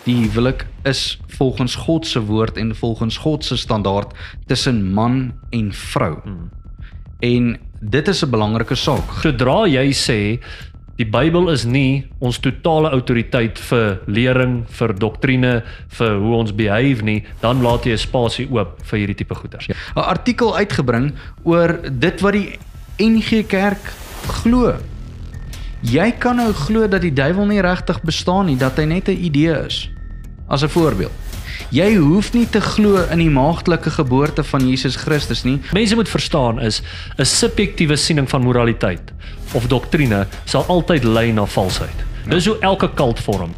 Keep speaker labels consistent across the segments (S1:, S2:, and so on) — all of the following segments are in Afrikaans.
S1: die huwelik is volgens God se woord en volgens God se standaard tussen man en vrou. En dit is 'n belangrike saak.
S2: Sodra jy sê, die Bybel is nie ons totale autoriteit vir lering, vir doktrine, vir hoe ons behave nie, dan laat jy 'n spasie oop vir hierdie tipe goeders.
S1: 'n Artikel uitgebring oor dit wat die NG Kerk glo. Jy kan nou glo dat die duiwel nie regtig bestaan nie, dat hy net 'n idee is. As 'n voorbeeld. Jy hoef nie te glo in die maagdelike geboorte van Jesus Christus nie.
S2: Mense moet verstaan is 'n subjektiewe siening van moraliteit of doktrine sal altyd lei na valsheid. Dis hoe elke kult vorm.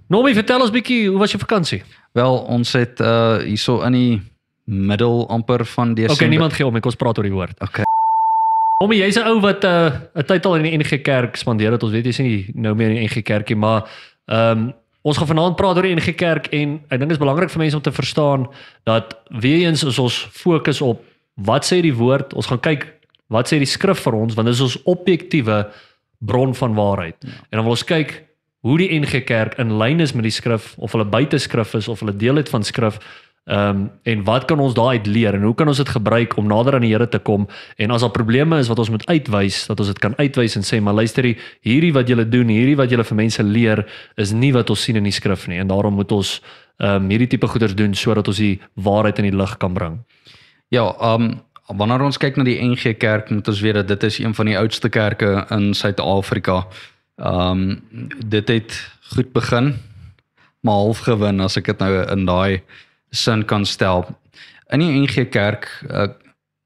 S2: Normie, vertel ons bietjie, hoe was jou vakansie?
S1: Wel, ons het hierso in die middel amper van Desember.
S2: Okay, niemand gee om, ek ons praat oor die woord.
S1: Okay.
S2: Normie, jy's 'n ou wat 'n tyd al in die NG Kerk spandeer het. Ons weet jy's nie nou meer in die NG Kerkie, maar ons gaan vanaand praat oor die NG Kerk en ek dink dit is belangrik vir mense om te verstaan dat weer eens is ons fokus op wat sê die woord. Ons gaan kyk wat sê die skrif vir ons, want dit is ons objektiewe bron van waarheid. Ja. En dan wil ons kyk hoe die NG Kerk in lyn is met die skrif, of hulle buite skrif is, of hulle deel het van skrif, en wat kan ons daaruit leer, en hoe kan ons dit gebruik om nader aan die Here te kom, en as daar probleme is wat ons moet uitwys, dat ons dit kan uitwys en sê, maar luister, hierdie wat julle doen, hierdie wat julle vir mense leer, is nie wat ons sien in die skrif nie, en daarom moet ons hierdie tipe goeders doen, sodat ons die waarheid in die lig kan bring.
S1: Ja, wanneer ons kyk na die NG Kerk, moet ons weet dat dit is een van die oudste kerke in Suid-Afrika. Dit het goed begin, maar half gewin, as ek dit nou in daai sin kan stel. In die NG Kerk,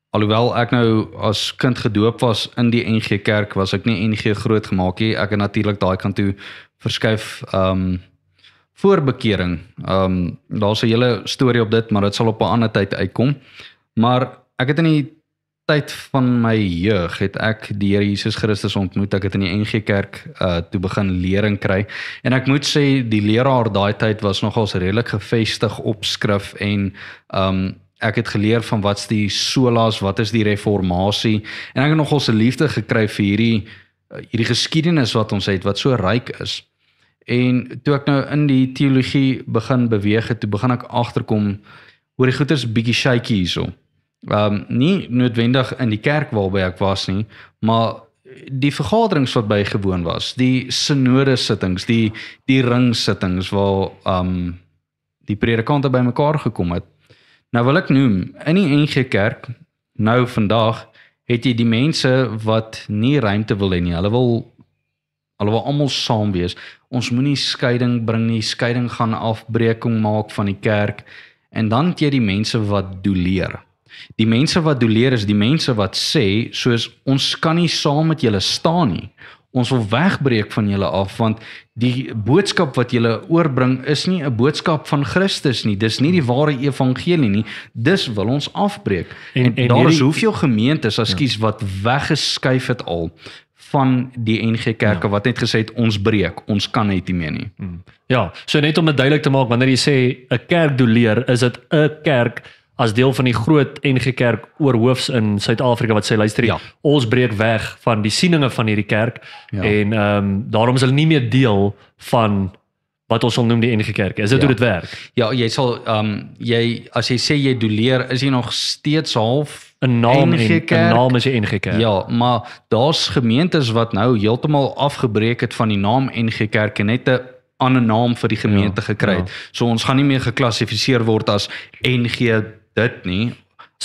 S1: alhoewel ek nou as kind gedoop was in die NG Kerk, was ek nie NG groot gemaak nie. Ek het natuurlik daai kant toe verskuif voor bekering. Daar's 'n hele storie op dit, maar dit sal op 'n ander tyd uitkom. Maar ek het in die tyd van my jeug het ek die Here Jesus Christus ontmoet. Ek het in die NG Kerk toe begin lering kry. En ek moet sê, die leraar daai tyd was nogals redelik gevestig op skrif en ek het geleer van wat's die solas, wat is die reformatie, en ek het nogals 'n liefde gekry vir hierdie geskiedenis wat ons het, wat so ryk is. En toe ek nou in die teologie begin beweeg het, toe begin ek agterkom hoe die goeders bietjie shaky hierso. Nie noodwendig in die kerk waarby ek was nie, maar die vergaderings wat bygewoon was, die synode sittings, die ringsittings waar die predikante bymekaar gekom het. Nou wil ek noem, in die NG Kerk, nou vandag, het jy die mense wat nie ruimte wil hê nie. Hulle wil almal saam wees. Ons moenie skeiding bring nie, skeiding gaan afbreking maak van die kerk. En dan het jy die mense wat doleer. Die mense wat doleer is die mense wat sê, soos ons kan nie saam met julle staan nie. Ons wil wegbreek van julle af, want die boodskap wat julle oorbring is nie 'n boodskap van Christus nie. Dis nie die ware evangelie nie. Dis wil ons afbreek. En daar is hoeveel gemeentes, wat weggeskuif het al van die NG Kerke, wat net gesê het, ons breek, ons kan net nie meer nie.
S2: Ja, so net om dit duidelik te maak, wanneer jy sê 'n kerk doleer, is dit 'n kerk as deel van die groot NG Kerk oorhoofs in Suid-Afrika wat sê, luister, ons breek weg van die sieninge van hierdie kerk, en daarom is hulle nie meer deel van wat ons sal noem die NG Kerk. Is dit hoe dit werk? Ja, jy sal, as jy sê jy doleer, is jy nog steeds half 'n naam is die NG Kerk.
S1: Ja, maar daar's gemeentes wat nou heeltemal afgebreek het van die naam NG Kerk en net 'n ander naam vir die gemeente gekry het. So ons gaan nie meer geklassifiseer word as NG dit nie.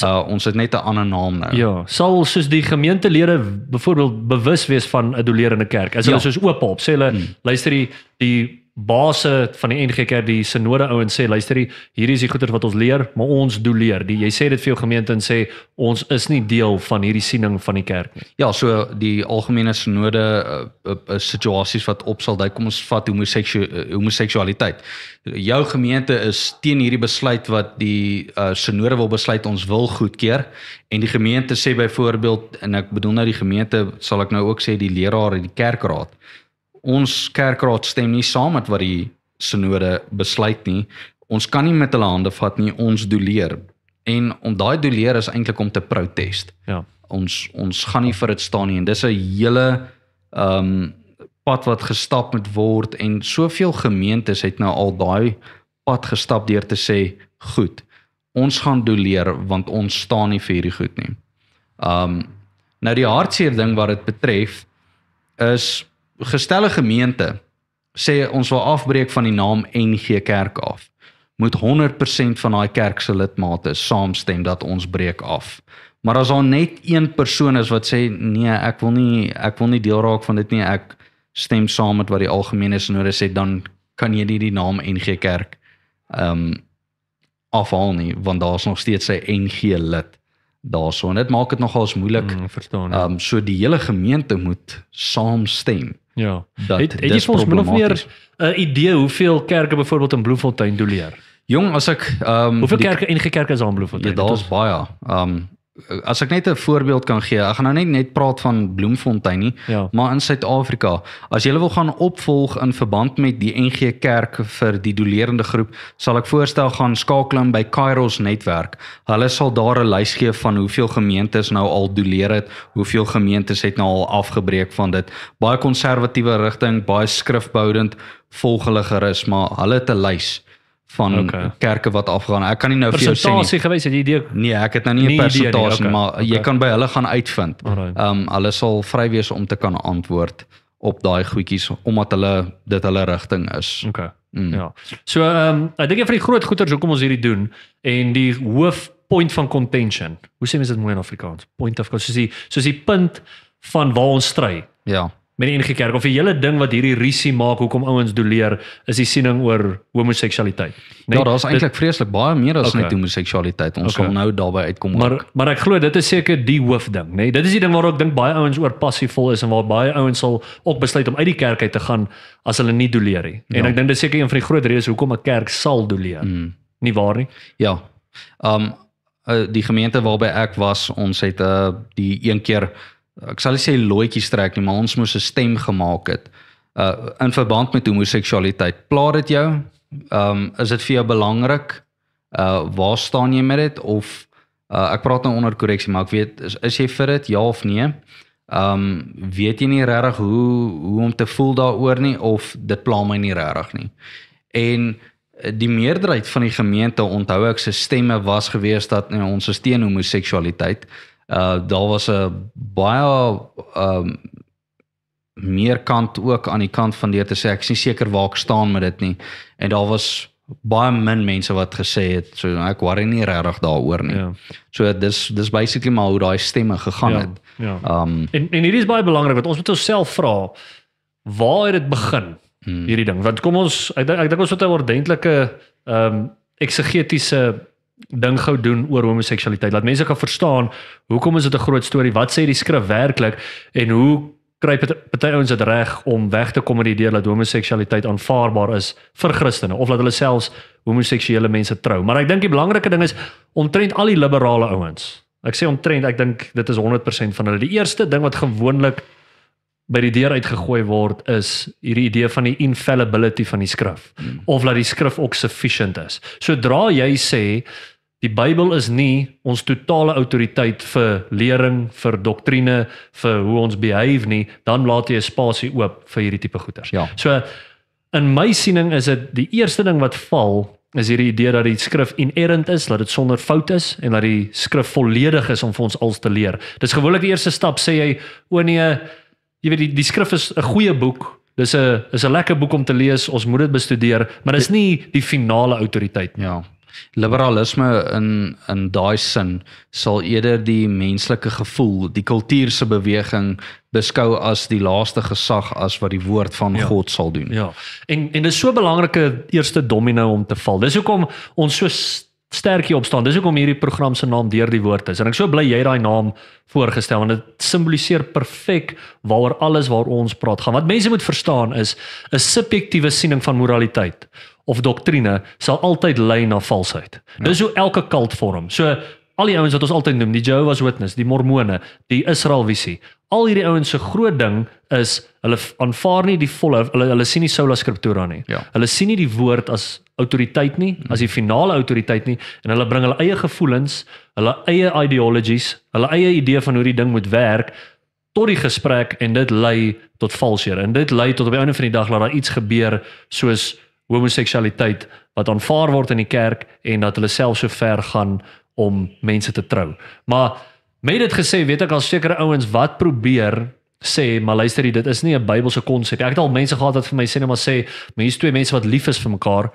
S1: Ons het net 'n ander naam nou.
S2: Ja, sal soos die gemeentelede byvoorbeeld bewus wees van 'n dolerende kerk. As hulle soos oop op sê hulle, luister, die base van die NG Kerk, die synode ouens sê, luister, hierdie is die goeie wat ons leer, maar ons doleer. Jy sê dit vir jou gemeente en sê, ons is nie deel van hierdie siening van die kerk nie.
S1: Ja, so die algemene synode situasies wat op sal duik, kom ons vat homoseksualiteit. Jou gemeente is teen hierdie besluit wat die synode wil besluit, ons wil goedkeur, en die gemeente sê byvoorbeeld, en ek bedoel nou die gemeente, sal ek nou ook sê die leraar en die kerkraad, ons kerkraad stem nie saam met wat die synode besluit nie. Ons kan nie met hulle hande vat nie, ons doleer. En om daai doleer is eintlik om te protest.
S2: Ja.
S1: Ons gaan nie vir dit staan nie en dis 'n hele pad wat gestap moet word en soveel gemeentes het nou al daai pad gestap deur te sê, goed, ons gaan doleer want ons staan nie vir hierdie goed nie. Nou die hartseer ding wat dit betref is gestelle gemeente sê ons wil afbreek van die naam NG Kerk af. Moet 100% van daai kerk se lidmate saamstem dat ons breek af. Maar as daar net een persoon is wat sê nee, ek wil nie deel raak van dit nie, ek stem saam met wat die algemene sinode sê, dan kan jy nie die naam NG Kerk afhaal nie, want daar is nog steeds 'n NG lid daarso. En dit maak dit nogals moeilik.
S2: Verstaan.
S1: So die hele gemeente moet saamstem.
S2: Ja.
S1: Dat
S2: Het jy vir ons min of meer 'n idee hoeveel kerke byvoorbeeld in Bloemfontein doleer?
S1: Jong, as ek
S2: Hoeveel kerke NG Kerke is daar in Bloemfontein?
S1: Ja, daar's baie. As ek net 'n voorbeeld kan gee, ek gaan nou net praat van Bloemfontein nie, maar in Suid-Afrika, as jy wil gaan opvolg in verband met die NG Kerk vir die dolerende groep, sal ek voorstel gaan skakel in by Kairos netwerk. Hulle sal daar 'n lys gee van hoeveel gemeentes nou al doleer het, hoeveel gemeentes het nou al afgebreek van dit. Baie konservatiewe rigting, baie skrifbehoudend, volg hulle gerus, maar hulle het 'n lys van kerke wat afgaan. Ek kan nie nou vir jou sê
S2: persentasie gewees, het jy idee?
S1: Nee, ek het nou nie 'n persentasie, maar jy kan by hulle gaan uitvind. Hulle sal vry wees om te kan antwoord op daai goedjies, omdat dit hulle rigting is.
S2: Ja. So, ek dink een van die groot goeters hoekom ons hierdie doen, en die hoof point van contention, hoe sê mens dit mooi in Afrikaans? Point of contention, soos die punt van waar ons stry.
S1: Ja.
S2: Met die NG Kerk, of die hele ding wat hierdie risie maak, hoekom ouens doleer, is die siening oor homoseksualiteit.
S1: Nee, ja, daar is eintlik vreeslik baie meer as net homoseksualiteit. Ons sal nou daarby uitkom.
S2: Maar ek glo dit is seker die hoofding, nee? Dit is die ding waar ek dink baie ouens oor passievol is en waar baie ouens sal ook besluit om uit die kerk uit te gaan as hulle nie doleer nie. En ek dink dit is seker een van die groot redes hoekom 'n kerk sal doleer. Nie waar nie?
S1: Ja. Die gemeente waarby ek was, ons het die een keer, ek sal nie sê looitjies trek nie, maar ons moes 'n stem gemaak het in verband met homoseksualiteit. Pla dit jou? Is dit vir jou belangrik? Waar staan jy met dit? Of ek praat nou onder korreksie, maar ek weet, is jy vir dit, ja of nee? Weet jy nie regtig hoe om te voel daaroor nie, of dit pla my nie regtig nie? En die meerderheid van die gemeente, onthou ek, se stemme was gewees dat ons is teen homoseksualiteit. Daar was 'n baie meer kant ook aan die kant van deur te sê, ek is nie seker waar ek staan met dit nie. En daar was baie min mense wat gesê het, so ek worry nie regtig daaroor nie. Ja. So dis basically maar hoe daai stemme gegaan het.
S2: Ja. En hierdie is baie belangrik, want ons moet onsself vra, waar het dit begin, hierdie ding? Want kom ons, ek dink ons moet 'n ordentlike eksegetiese ding gou doen oor homoseksualiteit. Laat mense kan verstaan, hoekom is dit 'n groot storie, wat sê die skrif werklik, en hoe kry party ouens dit reg om weg te kom met die idee dat homoseksualiteit aanvaarbaar is vir Christene, of dat hulle selfs homoseksuele mense trou. Maar ek dink die belangrike ding is, omtrent al die liberale ouens, ek sê omtrent, ek dink dit is 100% van hulle, die eerste ding wat gewoonlik by die deur uitgegooi word, is hierdie idee van die infallibility van die skrif, of dat die skrif ook sufficient is. Sodra jy sê, die Bybel is nie ons totale autoriteit vir lering, vir doktrine, vir hoe ons behave nie, dan laat jy 'n spasie oop vir hierdie tipe goeters.
S1: Ja.
S2: So, in my siening is dit die eerste ding wat val, is hierdie idee dat die skrif inerrant is, dat dit sonder fout is, en dat die skrif volledig is om vir ons als te leer. Dis gewoonlik die eerste stap, sê jy, o nee, jy weet, die skrif is 'n goeie boek, dis 'n lekker boek om te lees, ons moet dit bestudeer, maar dis nie die finale autoriteit nie.
S1: Ja. Liberalisme in daai sin sal eerder die menslike gevoel, die kultuurse beweging beskou as die laaste gesag as wat die woord van God sal doen.
S2: Ja. En dis so 'n belangrike eerste domino om te val. Dis hoekom ons so sterk hier opstaan. Dis hoekom hierdie program se naam Deur die Woord is. En ek so bly jy daai naam voorgestel, want dit simboliseer perfek waaroor alles waar ons praat gaan. Wat mense moet verstaan is 'n subjektiewe siening van moraliteit of doktrine sal altyd lei na valsheid. Ja. Dis hoe elke kult vorm. So al die ouens wat ons altyd noem, die Jehovah's Witness, die Mormone, die Israel visie, al hierdie ouens se groot ding is hulle aanvaar nie die volle, hulle sien nie sola scriptura nie.
S1: Ja.
S2: Hulle sien nie die woord as autoriteit nie, as die finale autoriteit nie, en hulle bring hulle eie gevoelens, hulle eie ideologies, hulle eie idee van hoe die ding moet werk tot die gesprek, en dit lei tot valshede. En dit lei tot op die einde van die dag dat daar iets gebeur soos homoseksualiteit wat aanvaar word in die kerk en dat hulle self so ver gaan om mense te trou. Maar met dit gesê, weet ek al sekere ouens wat probeer sê, maar luister, dit is nie 'n Bybelse konsep. Ek het al mense gehad wat vir my sê, maar hier's twee mense wat lief is vir mekaar.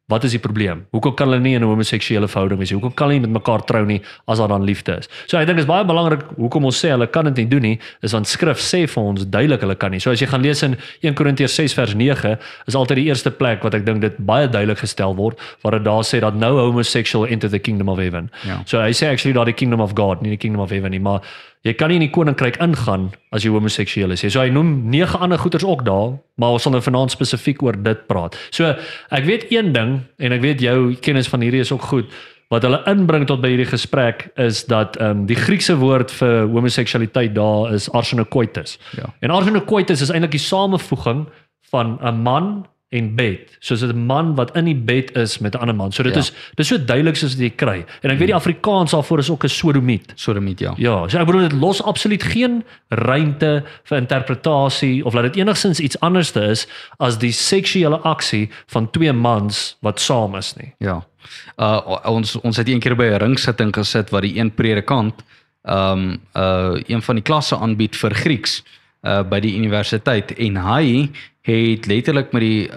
S2: Wat is die probleem? Hoekom kan hulle nie in 'n homoseksuele verhouding wees? Hoekom kan hulle nie met mekaar trou nie as daar dan liefde is? So ek dink dit is baie belangrik hoekom ons sê hulle kan dit nie doen nie, is want skrif sê vir ons duidelik hulle kan nie. So as jy gaan lees in 1 Korintiërs 6 vers 9, is altyd die eerste plek wat ek dink dit baie duidelik gestel word, waar dit daar sê dat no homosexual enter the kingdom of heaven.
S1: Ja.
S2: So hy sê actually dat die kingdom of God, nie die kingdom of heaven nie, maar jy kan nie in die koninkryk ingaan as jy homoseksueel is. So hy noem 9 ander goeters ook daar, maar ons sal nou vanaand spesifiek oor dit praat. So ek weet een ding, en ek weet jou kennis van hierdie is ook goed, wat hulle inbring tot by hierdie gesprek is dat die Griekse woord vir homoseksualiteit daar is arsenokoitis.
S1: Ja.
S2: En arsenokoitis is eintlik die samevoeging van 'n man en bed. So dit 'n man wat in die bed is met 'n ander man. So dit is so duidelik soos jy kry. En ek weet die Afrikaans daarvoor is ook 'n sodomiet.
S1: Sodomiet, ja.
S2: Ja, so ek bedoel dit los absoluut geen ruimte vir interpretasie of laat dit enigstens iets anderste is as die seksuele aksie van twee mans wat saam is nie.
S1: Ja. Ons het een keer by 'n ringsitting gesit waar die een predikant een van die klasse aanbied vir Grieks by die universiteit, en hy het letterlik met die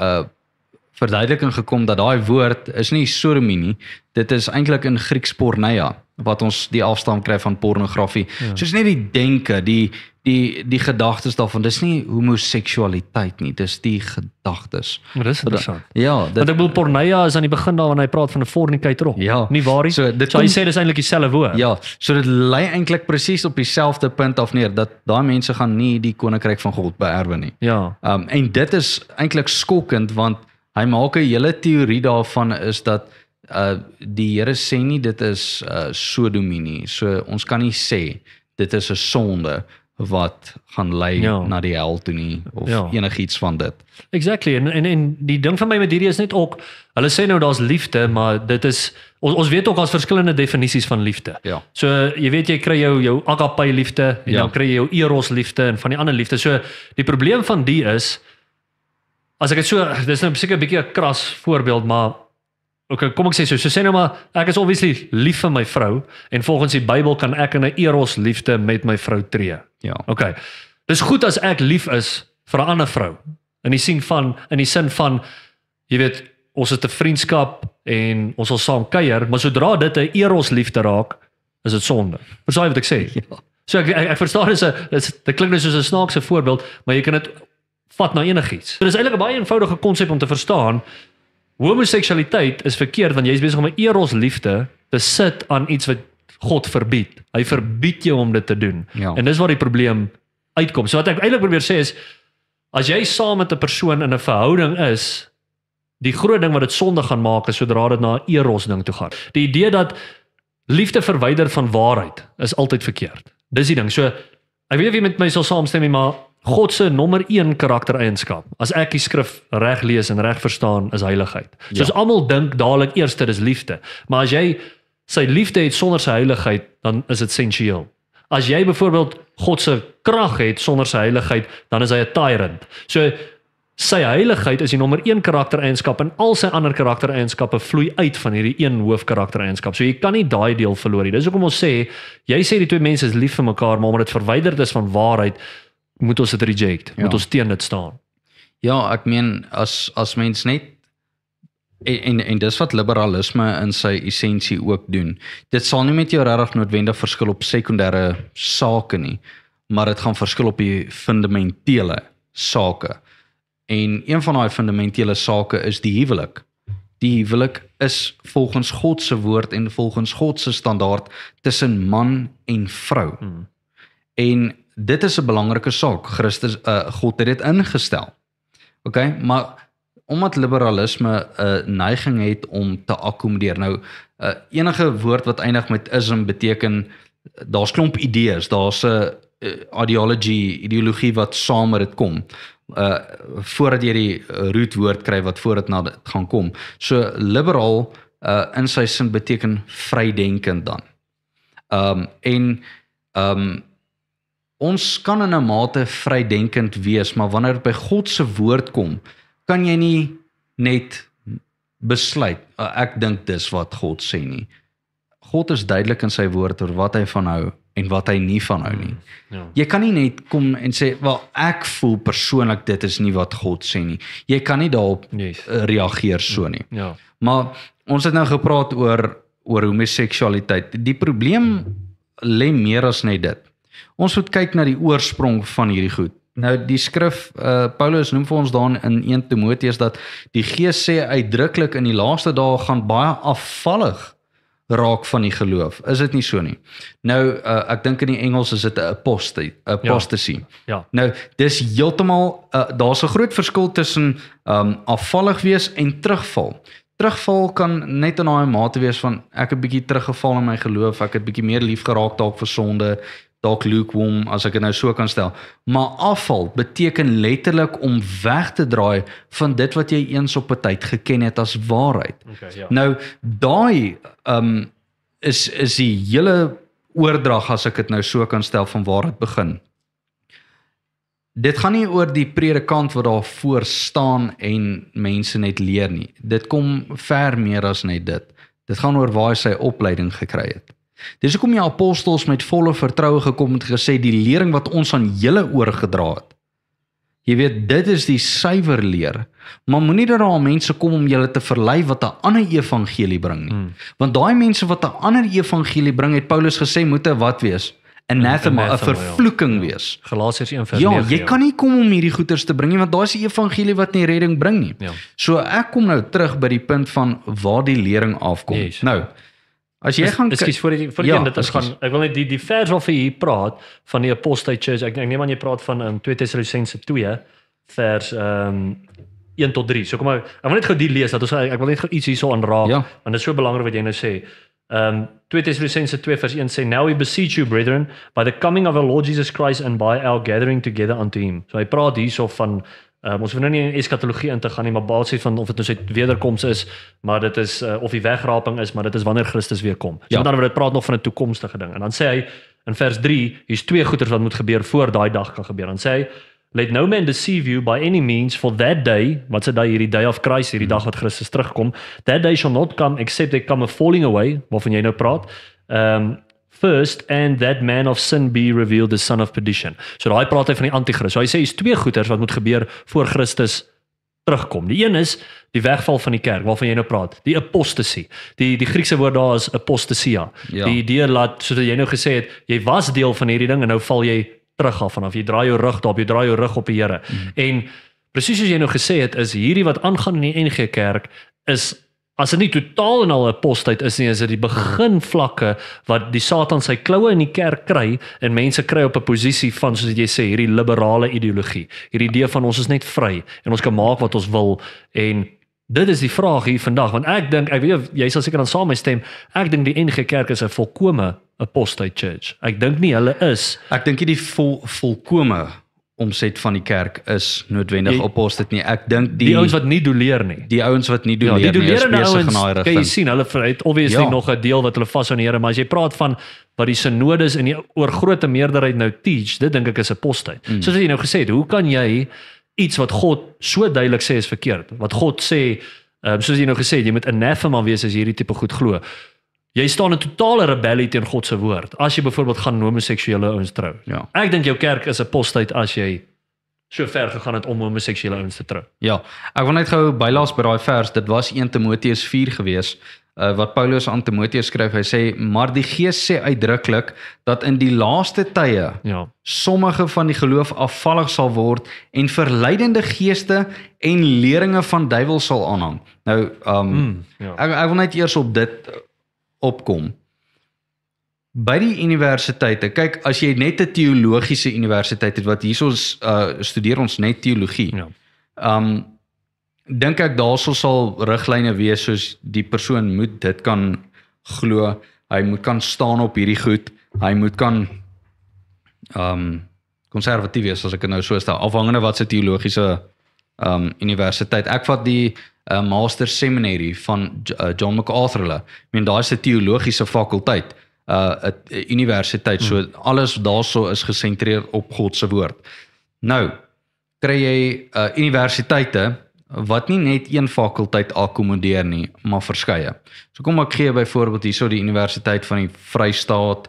S1: verduideliking gekom dat daai woord is nie sodomie nie, dit is eintlik in Grieks porneia, wat ons die afstam kry van pornografie. Ja. Soos net die denke, die gedagtes daarvan, dis nie homoseksualiteit nie, dis die gedagtes.
S2: Maar dis interessant.
S1: Ja,
S2: Want ek bedoel porneia is aan die begin daar wanneer hy praat van 'n fornicator ook.
S1: Ja.
S2: Nie waar nie?
S1: So
S2: hy sê dis eintlik dieselfde woord.
S1: Ja, so dit lei eintlik presies op dieselfde punt af neer, dat daai mense gaan nie die koninkryk van God beerwe nie.
S2: Ja.
S1: En dit is eintlik skokkend, want hy maak 'n hele teorie daarvan is dat die Here sê nie dit is sodomie nie. So ons kan nie sê dit is 'n sonde wat gaan lei na die hel toe nie, of enigiets van dit.
S2: Exactly, en die ding van my met hierdie is net ook, hulle sê nou daar's liefde, maar dit is, ons weet ook daar's verskillende definisies van liefde.
S1: Ja.
S2: So jy weet jy kry jou agape liefde, en dan kry jy jou eros liefde en van die ander liefde. So die probleem van die is, as ek het so, dis nou seker 'n bietjie 'n kras voorbeeld, maar okay, kom ek sê so sê nou maar, ek is obviously lief vir my vrou, en volgens die Bybel kan ek in 'n eros liefde met my vrou tree.
S1: Ja.
S2: Okay. Dis goed as ek lief is vir 'n ander vrou. In die sin van, jy weet, ons het 'n vriendskap en ons sal saam kuier, maar sodra dit 'n eros liefde raak, is dit sonde. Verstaan jy wat ek sê?
S1: Ja.
S2: So ek verstaan dit klink nou soos 'n snaakse voorbeeld, maar jy kan dit vat na enigiets. So dis eintlik 'n baie eenvoudige konsep om te verstaan. Homoseksualiteit is verkeerd want jy is besig om 'n eros liefde te sit aan iets wat God verbied. Hy verbied jou om dit te doen.
S1: Ja.
S2: En dis waar die probleem uitkom. So wat ek eintlik probeer sê is, as jy saam met 'n persoon in 'n verhouding is, die groot ding wat dit sonde gaan maak is sodra dit na 'n eros ding toe gaan. Die idee dat liefde verwyder van waarheid is altyd verkeerd. Dis die ding. So ek weet of jy met my sal saamstem nie, maar God se nommer 1 karaktereienskap, as ek die skrif reg lees en reg verstaan, is heiligheid. Soos almal dink dadelik eers dit is liefde, maar as jy sy liefde het sonder sy heiligheid, dan is dit sensueel. As jy byvoorbeeld God se krag het sonder sy heiligheid, dan is hy 'n tyrant. So sy heiligheid is die nommer 1 karaktereienskap, en al sy ander karaktereienskappe vloei uit van hierdie een hoofkaraktereienskap. So jy kan nie daai deel verloor nie. Dis hoekom ons sê, jy sê die twee mense is lief vir mekaar, maar omdat dit verwyderd is van waarheid, moet ons dit reject, moet ons teen dit staan.
S1: Ja, ek meen, as mens net, en dis wat liberalisme in sy essensie ook doen, dit sal nie met jou regtig noodwendig verskil op sekondêre sake nie, maar dit gaan verskil op die fundamentele sake. En een van daai fundamentele sake is die huwelik. Die huwelik is volgens God se woord en volgens God se standaard tussen man en vrou. En dit is 'n belangrike saak. God het dit ingestel. Okay, maar omdat liberalisme 'n neiging het om te akkommodeer. Nou, enige woord wat eindig met ism beteken, daar's klomp idees, daar's 'n ideologie wat saam met dit kom. Voordat jy die rootwoord kry wat voor dit na dit gaan kom. So liberaal in sy sin beteken vrydenkend dan. Ons kan in 'n mate vrydenkend wees, maar wanneer dit by God se woord kom, kan jy nie net besluit, ek dink dis wat God sê nie. God is duidelik in sy woord oor wat hy van hou en wat hy nie van hou nie.
S2: Ja.
S1: Jy kan nie net kom en sê, wel ek voel persoonlik dit is nie wat God sê nie. Jy kan nie daarop reageer so nie.
S2: Ja.
S1: Maar ons het nou gepraat oor homoseksualiteit. Die probleem lê meer as net dit. Ons moet kyk na die oorsprong van hierdie goed. Nou die skrif, Paulus noem vir ons daar in 1 Timoteus dat die Gees sê uitdruklik in die laaste dae gaan baie afvallig raak van die geloof. Is dit nie so nie? Nou, ek dink in die Engels is dit 'n apostasy.
S2: Ja.
S1: Nou, dis heeltemal, daar's 'n groot verskil tussen afvallig wees en terugval. Terugval kan net in daai mate wees van ek het bietjie teruggeval in my geloof, ek het bietjie meer lief geraak dalk vir sonde, dalk lukewarm as ek dit nou so kan stel. Maar afval beteken letterlik om weg te draai van dit wat jy eens op 'n tyd geken het as waarheid.
S2: Okay, ja.
S1: Nou daai is die hele oordrag as ek dit nou so kan stel van waar dit begin. Dit gaan nie oor die predikant wat daar voor staan en mense net leer nie. Dit kom ver meer as net dit. Dit gaan oor waar hy sy opleiding gekry het. Dis hoekom die apostels met volle vertroue gekom het gesê die lering wat ons aan julle oorgedra het. Jy weet, dit is die suiwer leer. Maar moenie dat daar mense kom om julle te verlei wat 'n ander evangelie bring nie. Want daai mense wat 'n ander evangelie bring, het Paulus gesê moet 'n wat wees? Anathema, 'n vervloeking wees.
S2: Galasiërs 1:9.
S1: Ja, jy kan nie kom om hierdie goeters te bring nie, want daar is 'n evangelie wat nie redding bring nie.
S2: Ja.
S1: So ek kom nou terug by die punt van waar die lering afkom.
S2: Yes.
S1: Nou, as jy gaan
S2: Ekskuus voor dit gaan, ek wil net die vers waarvan jy hier praat van die apostate church. Ek neem aan jy praat van 2 Tessalonisense 2 vers 1 tot 3. So kom maar, ek wil net gou die lees dat ons ek wil net gou iets hierso aanraak, want dit is so belangrik wat jy nou sê. 2 Tessalonisense 2 vers 1 sê, "Now we beseech you, brethren, by the coming of our Lord Jesus Christ and by our gathering together unto him." So hy praat hierso van ons hoef nou nie in eskatologie in te gaan nie, maar basies van of dit nou sy wederkoms is, maar dit is of die wegraping is, maar dit is wanneer Christus weer kom. So dan word dit praat nog van 'n toekomstige ding. En dan sê hy in vers 3, hier's twee goeters wat moet gebeur voor daai dag kan gebeur. Dan sê hy, "Let no man deceive you by any means, for that day," wat sê daai hierdie day of Christ, hierdie dag wat Christus terugkom, "that day shall not come except there come a falling away," waarvan jy nou praat. First, and that man of sin be revealed, the son of perdition. So daai praat hy van die antichrist. So hy sê hier's twee goeters wat moet gebeur voor Christus terugkom. Die een is die wegval van die kerk waarvan jy nou praat, die apostasy. Die Griekse woord daar is apostasia. Ja. Die idee laat, soos jy nou gesê het, jy was deel van hierdie ding en nou val jy terug af vanaf. Jy draai jou rug daarop, jy draai jou rug op die Here. En presies soos jy nou gesê het, is hierdie wat aangaan in die NG Kerk is, as dit nie totaal en al 'n apostate is nie, is dit die beginvlakke wat die Satan sy kloue in die kerk kry en mense kry op 'n posisie van, soos jy sê, hierdie liberale ideologie. Hierdie idee van ons is net vry en ons kan maak wat ons wil. En dit is die vraag hier vandag, want ek dink, ek weet jy sal seker dan saam met my stem, ek dink die NG Kerk is 'n volkome apostate church. Ek dink nie hulle is.
S1: Ek dink nie die volkome omset van die kerk is noodwendig apostate nie. Ek dink die
S2: ouens wat nie doleer nie.
S1: Die ouens wat nie doleer nie, is besig in daai rigting.
S2: Kan jy sien, hulle het obviously nog 'n deel wat hulle vas aan die Here, maar as jy praat van wat die synodes en die oorgrote meerderheid nou teach, dit dink ek is apostate. Soos jy nou gesê het, hoe kan jy iets wat God so duidelik sê is verkeerd, wat God sê, soos jy nou gesê het, jy moet anathema wees as jy hierdie tipe goed glo. Jy staan in totale rebellie teen God se woord. As jy byvoorbeeld gaan homoseksuele ouens trou. Ja. Ek dink jou kerk is 'n apostate as jy so ver gegaan het om homoseksuele ouens te trou.
S1: Ja, ek wil net gou bylaas by daai vers. Dit was 1 Timoteus 4 gewees. Wat Paulus aan Timoteus skryf, hy sê, "Maar die Gees sê uitdruklik dat in die laaste tye sommige van die geloof afvallig sal word en verleidende geeste en leringe van duiwels sal aanhang." Nou, ek wil net eers op dit opkom. By die universiteite, kyk, as jy net 'n teologiese universiteit het, wat hierso studeer ons net teologie. Dink ek daarso sal riglyne wees soos die persoon moet dit kan glo, hy moet kan staan op hierdie goed, hy moet kan konservatief is, as ek dit nou so stel, afhangende wat se teologiese universiteit. Ek vat die Master Seminary van John MacArthur hulle. Ek meen, daar is 'n teologiese fakulteit, 'n universiteit, so alles daarso is gesentreer op God se woord. Nou, kry jy universiteite wat nie net een fakulteit akkommodeer nie, maar verskeie. So kom ek gee byvoorbeeld hierso die Universiteit van die Vrystaat,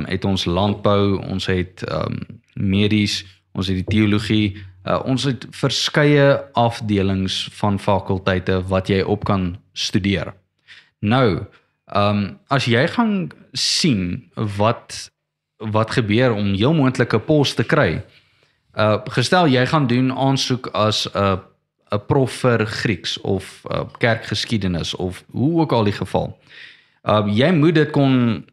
S1: het ons landbou, ons het medies, ons het die teologie, ons het verskeie afdelings van fakulteite wat jy op kan studeer. Nou, as jy gaan sien wat gebeur om heel moontlike pos te kry, gestel jy gaan doen aansoek as 'n prof vir Grieks of kerkgeskiedenis of hoe ook al die geval. Jy moet dit kon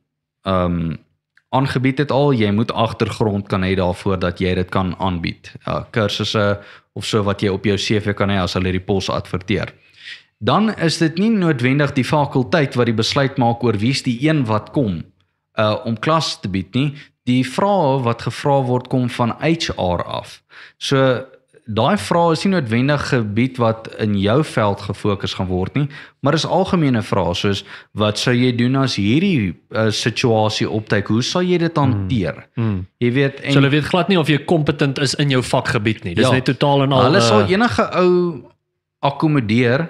S1: aangebied het al, jy moet agtergrond kan hê daarvoor dat jy dit kan aanbied. Kursusse of so wat jy op jou CV kan hê as hulle die pos adverteer. Dan is dit nie noodwendig die fakulteit wat die besluit maak oor wie is die een wat kom om klas te bied nie. Die vrae wat gevra word kom van HR af. So daai vrae is nie noodwendig gebied wat in jou veld gefokus gaan word nie, maar is algemene vrae soos wat sou jy doen as hierdie situasie opduik? Hoe sal jy dit hanteer? Jy weet, en
S2: so hulle weet glad nie of jy kompetent is in jou vakgebied nie. Dis net totaal en al.
S1: Hulle sal enige ou akkommodeer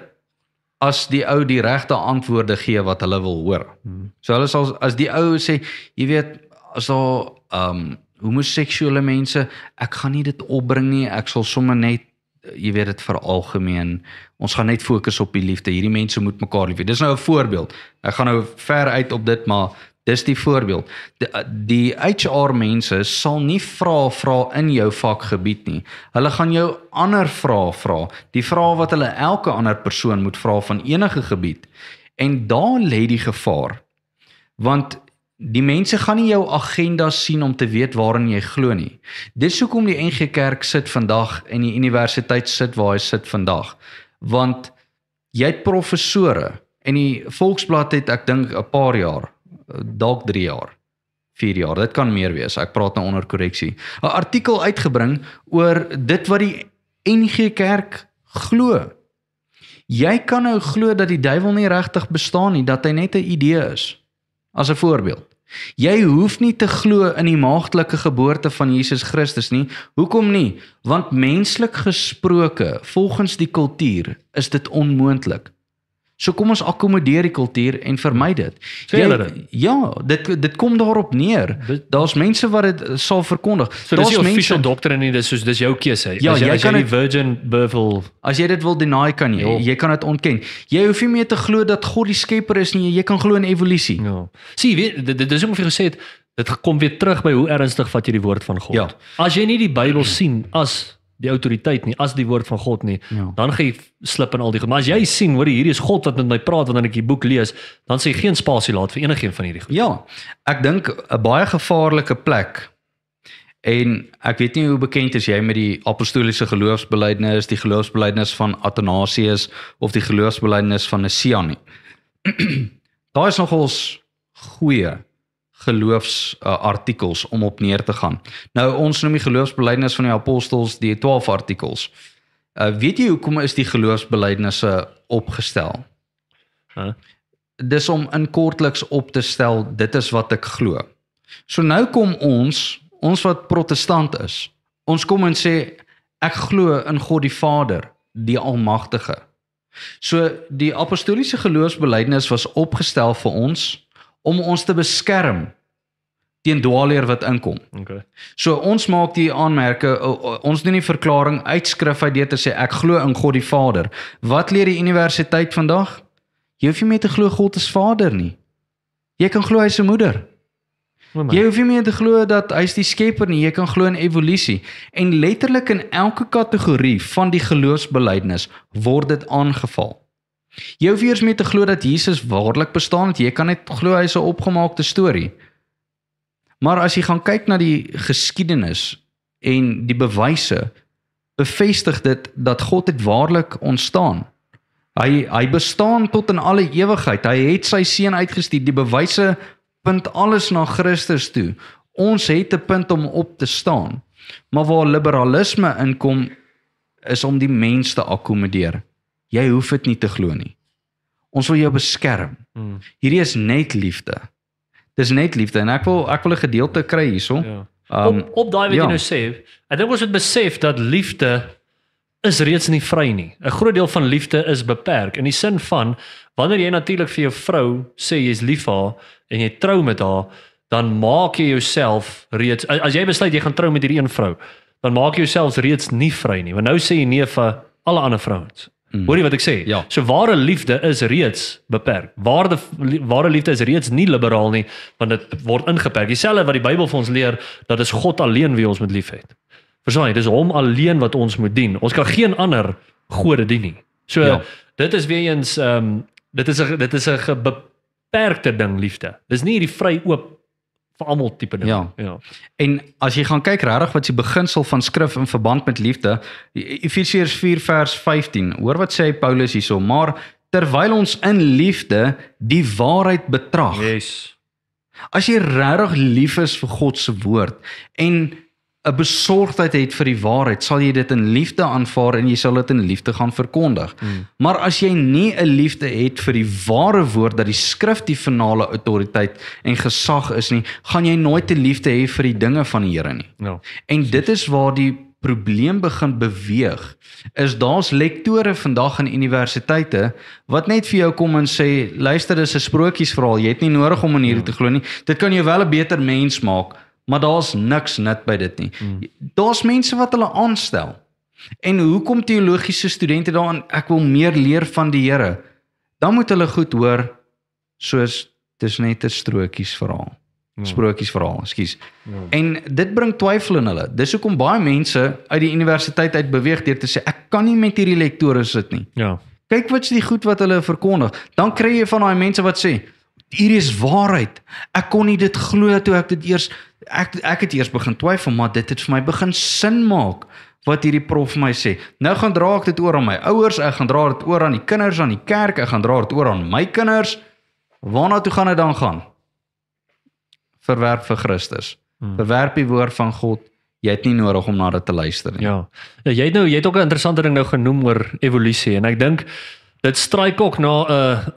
S1: as die ou die regte antwoorde gee wat hulle wil hoor. So hulle sal, as die ou sê, jy weet, as daar homoseksuele mense, ek gaan nie dit opbring nie, ek sal sommer net, jy weet dit veralgemeen, ons gaan net fokus op die liefde, hierdie mense moet mekaar lief hê. Dis nou 'n voorbeeld, ek gaan nou ver uit op dit, maar dis die voorbeeld. Die HR mense sal nie vra in jou vakgebied nie, hulle gaan jou ander vrae vra, die vrae wat hulle elke ander persoon moet vra van enige gebied, en daar lê die gevaar, want die mense gaan nie jou agenda sien om te weet waarin jy glo nie. Dis hoekom die NG Kerk sit vandag en die universiteit sit waar hy sit vandag. Want jy het professore en die Volksblad het, ek dink, 'n paar jaar, dalk 3 jaar, 4 jaar, dit kan meer wees, ek praat nou onder korreksie, 'n artikel uitgebring oor dit wat die NG Kerk glo. Jy kan nou glo dat die duiwel nie regtig bestaan nie, dat hy net 'n idee is. As 'n voorbeeld. Jy hoef nie te glo in die maagdelike geboorte van Jesus Christus nie. Hoekom nie? Want menslik gesproke, volgens die kultuur, is dit onmoontlik. So kom ons akkommodeer die kultuur en vermy dit. Ja, dit kom daarop neer. Daar's mense wat dit sal verkondig.
S2: So dis nie official doctrine nie, dis jou keuse.
S1: Ja, jy kan
S2: die virgin birth wil,
S1: as jy dit wil deny, kan jy kan dit ontken. Jy hoef nie meer te glo dat God die skepper is nie, jy kan glo in evolusie.
S2: Ja. Sien, weet, dis hoe ek gesê het, dit kom weer terug by hoe ernstig vat jy die woord van God. Ja. As jy nie die Bybel sien as die autoriteit nie, as die woord van God nie, dan gaan jy slip in al die goed. Maar as jy sien, hoor, hierdie is God wat met my praat wanneer ek die boek lees, dan sê jy geen spasie laat vir enigeen van hierdie goed.
S1: Ja, ek dink 'n baie gevaarlike plek, en ek weet nie hoe bekend is jy met die apostoliese geloofsbelijdenis, die geloofsbelijdenis van Athanasius, of die geloofsbelijdenis van Nicea nie. Daar is nogals goeie geloofsartikels om op neer te gaan. Nou, ons noem die geloofsbelijdenis van die apostels die 12 artikels. Weet jy hoekom is die geloofsbelijdenisse opgestel? Dis om in kortliks op te stel, dit is wat ek glo. So nou kom ons wat protestant is, ons kom en sê, ek glo in God die Vader, die Almagtige. So die apostoliese geloofsbelijdenis was opgestel vir ons, om ons te beskerm teen dwaalleer wat inkom.
S2: Okay.
S1: So ons maak die aanmerke, ons doen die verklaring uitskrif uit deur te sê, ek glo in God die Vader. Wat leer die universiteit vandag? Jy hoef nie meer te glo God is Vader nie. Jy kan glo hy is 'n moeder. Jy hoef nie meer te glo dat hy is die skepper nie, jy kan glo in evolusie. En letterlik in elke kategorie van die geloofsbelijdenis word dit aangeval. Jy hoef eers mee te glo dat Jesus waarlik bestaan het, jy kan net glo hy is 'n opgemaakte storie. Maar as jy gaan kyk na die geskiedenis en die bewyse, bevestig dit dat God het waarlik ontstaan. Hy bestaan tot in alle ewigheid, hy het sy seun uitgestuur, die bewyse punt alles na Christus toe, Ons het 'n punt om op te staan. Maar waar liberalisme inkom, is om die mens te akkommodeer. Jy hoef dit nie te glo nie. Ons wil jou beskerm. Hierdie is net liefde. Dis net liefde en ek wil 'n gedeelte kry hierso.
S2: Ja. Op daai wat jy nou sê, ek dink ons moet besef dat liefde is reeds nie vry nie. 'n Groot deel van liefde is beperk in die sin van wanneer jy natuurlik vir jou vrou sê jy's lief vir haar en jy trou met haar, dan maak jy jouself reeds, as jy besluit jy gaan trou met hierdie een vrou, dan maak jy jouself reeds nie vry nie. Want nou sê jy nee vir alle ander vrouens. Hoor jy wat ek sê?
S1: Ja.
S2: So ware liefde is reeds beperk. Ware liefde is reeds nie liberaal nie, want dit word ingeperk. Dieselfde wat die Bybel vir ons leer, dat is God alleen wie ons moet liefhet. Verstaan jy? Dis hom alleen wat ons moet dien. Ons kan geen ander gode dien nie. So dit is weer eens dit is 'n beperkte ding, liefde. Dis nie hierdie vry oop vir almal tipe ding.
S1: Ja. En as jy gaan kyk regtig wat is die beginsel van skrif in verband met liefde, Efesiërs 4 vers 15. Hoor wat sê Paulus hierso, maar terwyl ons in liefde die waarheid betrag.
S2: Yes.
S1: As jy regtig lief is vir God se woord en 'n besorgdheid het vir die waarheid, sal jy dit in liefde aanvaar en jy sal dit in liefde gaan verkondig. Maar as jy nie 'n liefde het vir die ware woord, dat die skrif die finale autoriteit en gesag is nie, gaan jy nooit 'n liefde hê vir die dinge van die Here nie.
S2: No.
S1: En dit is waar die probleem begin beweeg, is daar's lektore vandag in universiteite wat net vir jou kom en sê, luister, dis 'n sprokiesverhaal, jy het nie nodig om in hierdie te glo nie, dit kan jou wel 'n beter mens maak, maar daar's niks nut by dit nie. Daar's mense wat hulle aanstel. En hoekom teologiese studente daaraan, ek wil meer leer van die Here, dan moet hulle goed hoor, soos, dis net 'n sprokiesverhaal, ekskuus. En dit bring twyfel in hulle. Dis hoekom baie mense uit die universiteit uit beweeg deur te sê, ek kan nie met hierdie lektore sit nie.
S2: Ja.
S1: Kyk wat is die goed wat hulle verkondig. Dan kry jy van daai mense wat sê, hier is waarheid. Ek kon nie dit glo toe ek dit eers ek het eers begin twyfel, maar dit het vir my begin sin maak wat hierdie prof vir my sê. Nou gaan dra ek dit oor aan my ouers, ek gaan dra dit oor aan die kinders aan die kerk, ek gaan dra dit oor aan my kinders. Waarna toe gaan dit dan gaan? Verwerp vir Christus. Verwerp die woord van God. Jy het nie nodig om na dit te luister nie.
S2: Ja. Jy het ook 'n interessante ding nou genoem oor evolusie en ek dink dit stryk ook na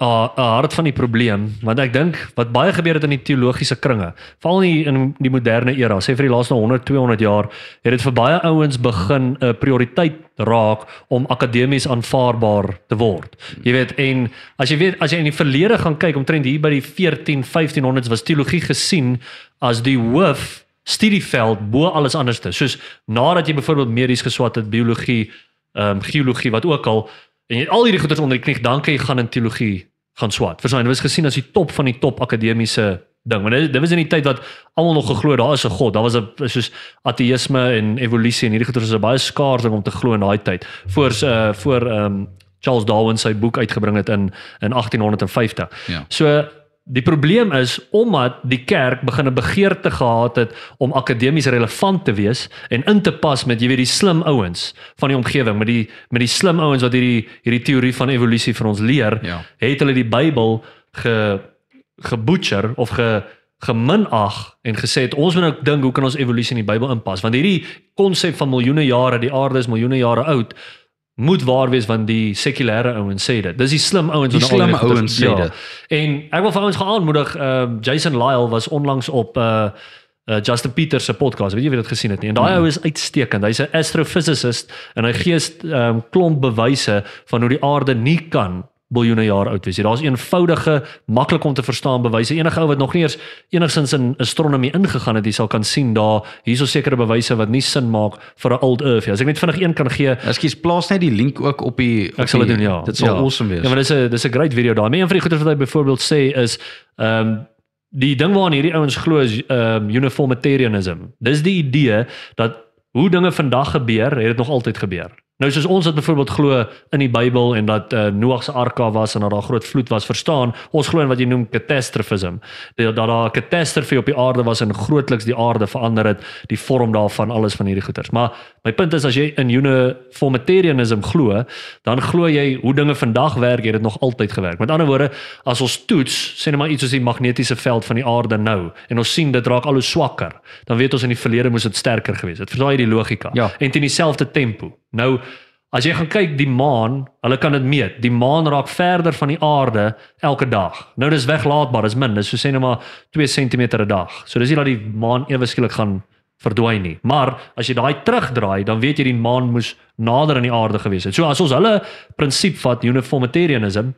S2: 'n hart van die probleem, want ek dink wat baie gebeur het in die teologiese kringe, veral in die moderne era, sê vir die laaste 100, 200 jaar, het dit vir baie ouens begin 'n prioriteit raak om akademies aanvaarbaar te word. Jy weet, en as jy in die verlede gaan kyk, omtrent hier by die 1400-1500s was teologie gesien as die hoof studieveld bo alles anderste. Soos nadat jy byvoorbeeld medies geswat het, biologie, geologie, wat ook al, en jy het al hierdie goeders onder die knie, dan kan jy gaan in teologie gaan swat. Verstaan, dit was gesien as die top van die top akademiese ding. Want dit was in die tyd wat almal nog geglo daar is 'n God. Daar was 'n soos ateïsme en evolusie en hierdie goeders was 'n baie skaars ding om te glo in daai tyd. Voor Charles Darwin sy boek uitgebring het in 1850.
S1: Ja.
S2: So die probleem is, omdat die kerk begin 'n begeerte gehad het om akademies relevant te wees en in te pas met, jy weet, die slim ouens van die omgewing, met die slim ouens wat hierdie teorie van evolusie vir ons leer, het hulle die Bybel gebutcher of geminag en gesê het, ons moet nou dink, hoe kan ons evolusie in die Bybel inpas? Want hierdie konsep van miljoene jare, die aarde is miljoene jare oud, moet waar wees, want die sekulêre ouens sê dit. Dis die slim ouens
S1: wat slim ouens sê dit.
S2: En ek wil vir ouens gaan aanmoedig, Jason Lyle was onlangs op Justin Peters se podcast, weet jy wie dit gesien het nie? En daai ou is uitstekend. Hy's 'n astrophysicist en hy gee klomp bewyse van hoe die aarde nie kan biljoene jaar oud wees. Daar's eenvoudige, maklik om te verstaan bewyse. Enige ou wat nog nie eers enigsins in astronomie ingegaan het, jy sal kan sien daar hierso sekere bewyse wat nie sin maak vir 'n old earth. As ek net vinnig een kan gee.
S1: Ekskuus, plaas net die link ook op die
S2: Ek sal dit doen, ja.
S1: Dit sal awesome wees.
S2: Ja, maar dis 'n great video daar. Maar een van die goeie wat hy byvoorbeeld sê is die ding waaraan hierdie ouens glo is uniformitarianism. Dis die idee dat hoe dinge vandag gebeur, het dit nog altyd gebeur. Nou soos ons het byvoorbeeld glo in die Bybel en dat Noag se arka was en dat daar groot vloed was, verstaan, ons glo in wat jy noem catastrophism, dat daar 'n katastrofe op die aarde was en grootliks die aarde verander het, die vorm daarvan, alles van hierdie goeters. Maar my punt is, as jy in uniformitarianism glo, dan glo jy hoe dinge vandag werk, het dit nog altyd gewerk. Met ander woorde, as ons toets, sê net maar iets soos die magnetiese veld van die aarde nou, en ons sien dit raak al hoe swakker, dan weet ons in die verlede moes dit sterker gewees het. Verstaan jy die logika?
S1: Ja.
S2: En teen dieselfde tempo. Nou, as jy gaan kyk, die maan, hulle kan dit meet, die maan raak verder van die aarde elke dag. Nou dis weglaatbaar, dis min, dis so sê net maar 2 cm 'n dag. So dis nie dat die maan ewe skielik gaan verdwyn nie. Maar as jy daai terugdraai, dan weet jy die maan moes nader aan die aarde gewees het. So as ons hulle prinsip vat, uniformitarianism,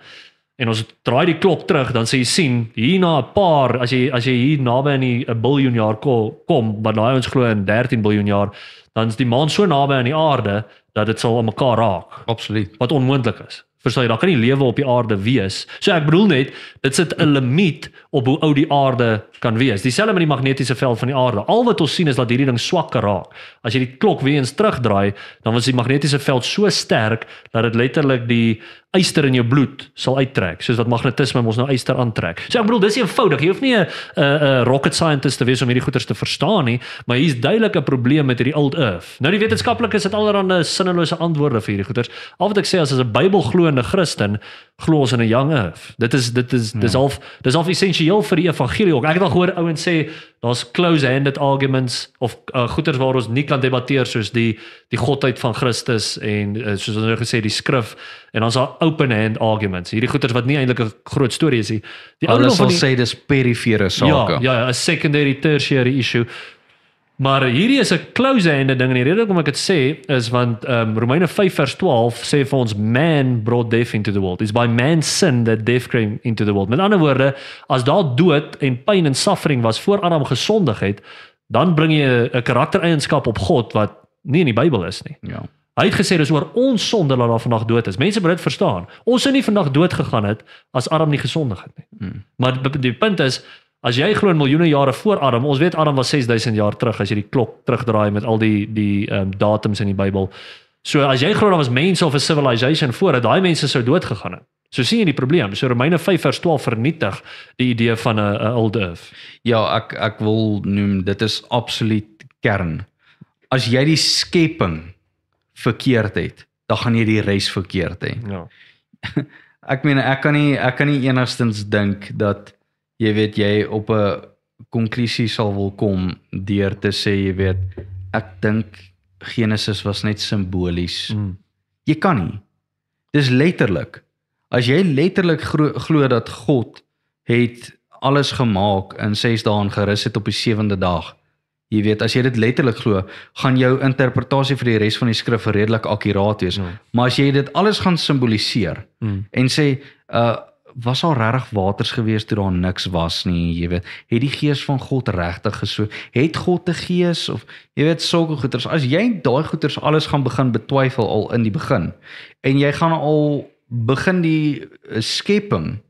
S2: en ons draai die klok terug, dan sê jy sien, hier na 'n paar, as jy hier naby aan die 1 biljoen jaar kom, wat daai ons glo in 13 biljoen jaar, dan is die maan so naby aan die aarde, dat dit sal aan mekaar raak.
S1: Absoluut.
S2: Wat onmoontlik is. Verstaan jy, daar kan nie lewe op die aarde wees. So ek bedoel net, dit sit 'n limiet op hoe oud die aarde kan wees. Dieselfde met die magnetiese veld van die aarde. Al wat ons sien is dat hierdie ding swakker raak. As jy die klok weer eens terugdraai, dan was die magnetiese veld so sterk dat dit letterlik die yster in jou bloed sal uittrek, soos wat magnetisme ons nou yster aantrek. So ek bedoel, dis eenvoudig. Jy hoef nie 'n rocket scientist te wees om hierdie goeters te verstaan nie, maar hier's duidelik 'n probleem met hierdie old earth. Nou die wetenskaplikes het allerlei sinnelose antwoorde vir hierdie goeters. Al wat ek sê as 'n Bybelgloende Christen glo ons in 'n young earth. Dis half essensieel vir die evangelie ook. Ek het al gehoor ouens sê daar's close-handed arguments of goeters waar ons nie kan debatteer soos die godheid van Christus en soos ons nou gesê die skrif, en dan's daar open-hand arguments. Hierdie goeters wat nie eintlik 'n groot storie is nie. Die
S1: Hulle sal sê dis perifere sake.
S2: Ja, 'n secondary tertiary issue. Maar hierdie is 'n close-handed ding en die rede hoekom ek dit sê is want Romeine 5 vers 12 sê vir ons man brought death into the world. It's by man's sin that death came into the world. Met ander woorde, as daar dood en pyn en suffering was voor Adam gesondig het, dan bring jy 'n karaktereienskap op God wat nie in die Bybel is nie.
S1: Ja.
S2: Hy het gesê dis oor ons sonde dat daar vandag dood is. Mense moet dit verstaan. Ons sou nie vandag dood gegaan het as Adam nie gesondig het nie. Maar die punt is, as jy glo in miljoene jare voor Adam, ons weet Adam was 6000 jaar terug as jy die klok terugdraai met al die datums in die Bybel. So as jy glo daar was mense of 'n civilization voor dat daai mense sou dood gegaan het. So sien jy die probleem. So Romeine 5 vers 12 vernietig die idee van 'n old earth.
S1: Ja, ek wil noem dit is absoluut kern. As jy die skepping verkeerd het, dan gaan jy die res verkeerd hê.
S2: Ja.
S1: Ek meen ek kan nie enigstens dink dat jy op 'n konklusie sal wil kom deur te sê ek dink Genesis was net simbolies. Jy kan nie. Dis letterlik. As jy letterlik glo dat God het alles gemaak in 6 dae en gerus het op die 7de dag. Jy weet, as jy dit letterlik glo, gaan jou interpretasie vir die res van die skrif redelik akkuraat wees. Maar as jy dit alles gaan simboliseer en sê, was daar regtig waters gewees toe daar niks was nie, jy weet, het die gees van God regtig gesoek, het God 'n gees, of jy weet, sulke goeters, as jy daai goeters alles gaan begin betwyfel al in die begin, en jy gaan al begin die skepping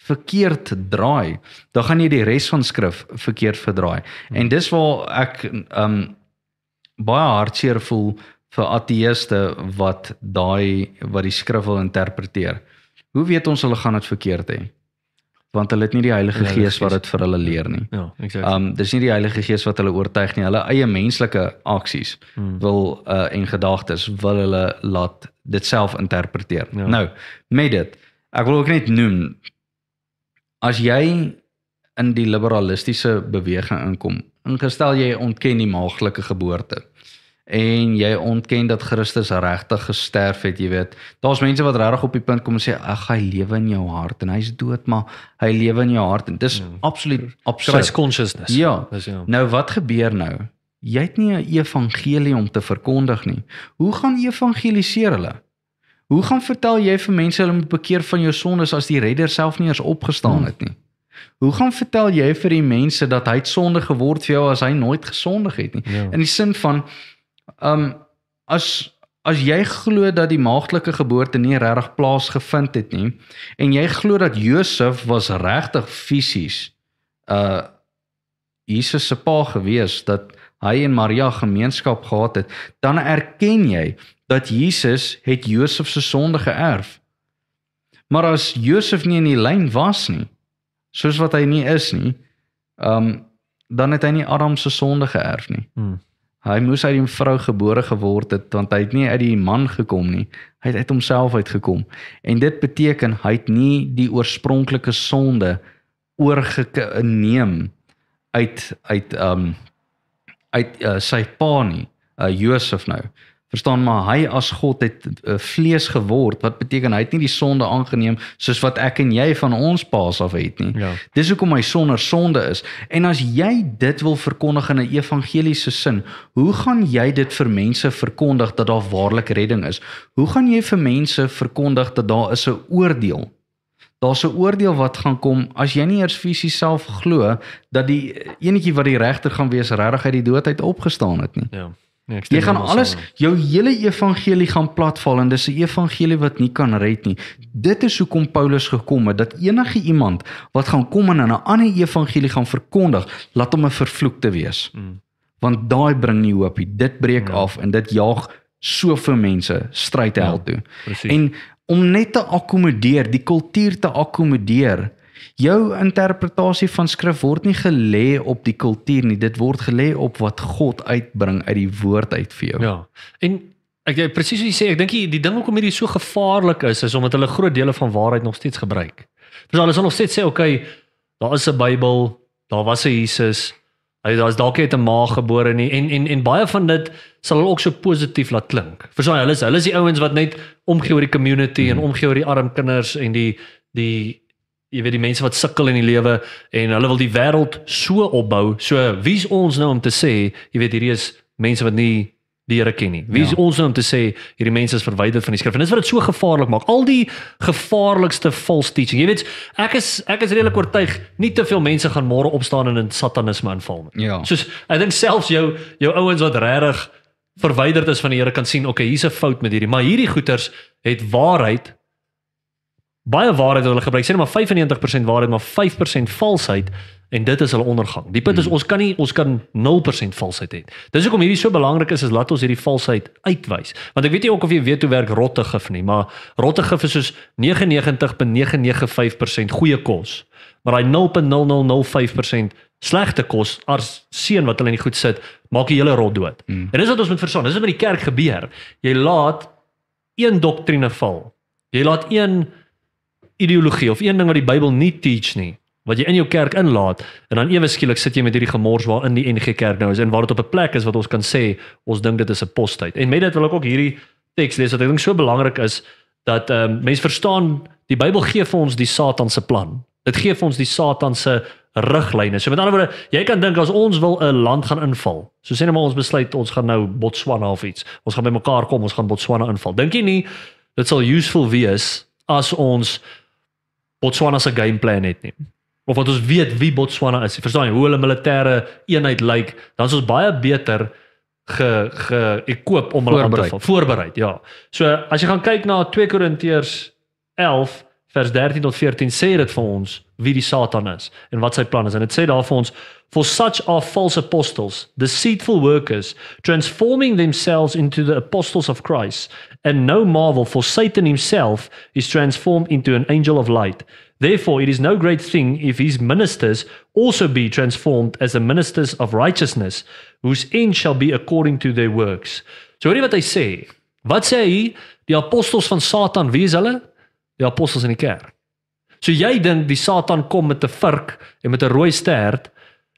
S1: verkeerd draai, dan gaan jy die res van skrif verkeerd verdraai. En dis waar ek baie hartseer voel vir ateëste wat die skrif wil interpreteer. Hoe weet ons hulle gaan dit verkeerd hê? Want hulle het nie die Heilige Gees wat dit vir hulle leer nie.
S2: Ja, exactly.
S1: Dis nie die Heilige Gees wat hulle oortuig nie. Hulle eie menslike aksies wil en gedagtes wil hulle laat dit self interpreteer.
S2: Ja.
S1: Nou, met dit, ek wil ook net noem, as jy in die liberalistiese beweging inkom, ingestel jy ontken die maaglike geboorte, en jy ontken dat Christus regtig gesterf het, jy weet, daar's mense wat regtig op die punt kom en sê, ag, hy lewe in jou hart, en hy's dood, maar hy lewe in jou hart, en dis absoluut absurd.
S2: Christ consciousness.
S1: Ja, nou wat gebeur nou? Jy het nie 'n evangelie om te verkondig nie. Hoe gaan evangeliseer hulle? Hoe gaan vertel jy vir mense hulle moet bekeer van jou sondes as die redder self nie eens opgestaan het nie? Hoe gaan vertel jy vir die mense dat hy het sonde geword vir jou as hy nooit gesondig het nie?
S2: Ja.
S1: In die sin van, as jy glo dat die maagdelike geboorte nie regtig plaasgevind het nie, en jy glo dat Josef was regtig fisies Jesus se pa gewees, dat hy en Maria gemeenskap gehad het, dan erken jy dat Jesus het Josef se sonde geërf. Maar as Josef nie in die lyn was nie, soos wat hy nie is nie, dan het hy nie Adam se sonde geërf nie. Hy moes uit die vrou gebore geword het, want hy het nie uit die man gekom nie, hy het uit homself uitgekom. En dit beteken, hy het nie die oorspronklike sonde oorgeneem uit sy pa nie, Josef nou. Verstaan, maar hy as God het vlees geword, wat beteken hy het nie die sonde aangeneem, soos wat ek en jy van ons paas af het nie.
S2: Ja.
S1: Dis hoekom hy sonder sonde is. En as jy dit wil verkondig in 'n evangeliese sin, hoe gaan jy dit vir mense verkondig dat daar waarlik redding is? Hoe gaan jy vir mense verkondig dat daar is 'n oordeel? Daar's 'n oordeel wat gaan kom, as jy nie eers fisies self glo, dat die enetjie wat die regter gaan wees, regtig uit die dood uit opgestaan het nie.
S2: Ja.
S1: Jy gaan alles, jou hele evangelie gaan platval, en dis 'n evangelie wat nie kan red nie. Dit is hoekom Paulus gekom het, dat enige iemand wat gaan kom en 'n ander evangelie gaan verkondig, laat hom 'n vervloekte wees. Want daai bring nie hoop nie. Dit breek af en dit jaag soveel mense stryd hel toe.
S2: Precies.
S1: En om net te akkommodeer, die kultuur te akkommodeer, jou interpretasie van skrif word nie gelê op die kultuur nie, dit word gelê op wat God uitbring uit die woord uit vir jou.
S2: Ja, en presies wat jy sê, ek dink die ding hoekom hierdie so gevaarlik is omdat hulle groot dele van waarheid nog steeds gebruik. Dus hulle sal nog steeds sê, okay, daar is 'n Bybel, daar was 'n Jesus, daar is dalk net 'n ma gebore nie, en baie van dit sal hulle ook so positief laat klink. Verstaan, hulle is die ouens wat net omgee oor die community en omgee oor die arm kinders en die jy weet die mense wat sukkel in die lewe, en hulle wil die wêreld so opbou, so wie's ons nou om te sê, jy weet hierdie is mense wat nie die Here ken nie. Wie's ons nou om te sê hierdie mense is verwyder van die skrif? En dis wat dit so gevaarlik maak. Al die gevaarlikste false teaching. Jy weet, ek is redelik oortuig, nie te veel mense gaan môre opstaan en in satanisme inval nie.
S1: Ja.
S2: Soos ek dink selfs jou ouens wat regtig verwyderd is van die Here kan sien, okay, hier's 'n fout met hierdie, maar hierdie goeters het waarheid, baie waarheid wat hulle gebruik, sê net maar 95% waarheid, maar 5% valsheid, en dit is hulle ondergang. Die punt is, ons kan 0% valsheid hê. Dis hoekom hierdie so belangrik is laat ons hierdie valsheid uitwys. Want ek weet nie ook of jy weet hoe werk rottegif nie, maar rottegif is soos 99.995% goeie kos, maar daai 0.0005% slegte kos, arsen wat hulle in die goed sit, maak die hele rot dood. En dis wat ons moet verstaan, dis wat met die kerk gebeur. Jy laat een doktrine val, jy laat een ideologie of een ding wat die Bybel nie teach nie, wat jy in jou kerk inlaat, en dan ewe skielik sit jy met hierdie gemors waarin die NG Kerk nou is, en waar dit op 'n plek is wat ons kan sê, ons dink dit is 'n postheid. En met dit wil ek ook hierdie teks lees, wat ek dink so belangrik is, dat mense verstaan, die Bybel gee vir ons die Satan se plan. Dit gee vir ons die Satan se riglyne. So met ander woorde, jy kan dink as ons wil 'n land gaan inval, so sê net maar ons besluit, ons gaan nou Botswana of iets, ons gaan by mekaar kom, ons gaan Botswana inval. Dink jy nie, dit sal useful wees, as ons Botswana se gameplan het nie? Of wat ons weet wie Botswana is, verstaan jy, hoe hulle militêre eenheid lyk, dan is ons baie beter ge-equip om hulle aan te val. Voorbereid, ja. So, as jy gaan kyk na 2 Korintiërs 11, vers 13 tot 14, sê dit vir ons wie die Satan is, en wat sy plan is, en dit sê daar vir ons, for such are false apostles, deceitful workers, transforming themselves into the apostles of Christ, and no marvel, for Satan himself is transformed into an angel of light. Therefore, it is no great thing if his ministers also be transformed as the ministers of righteousness, whose end shall be according to their works. So hoor jy wat hy sê? Wat sê hy? Die apostels van Satan, wie is hulle? Die apostels in die kerk. So jy dink die Satan kom met 'n vurk en met 'n rooi stert.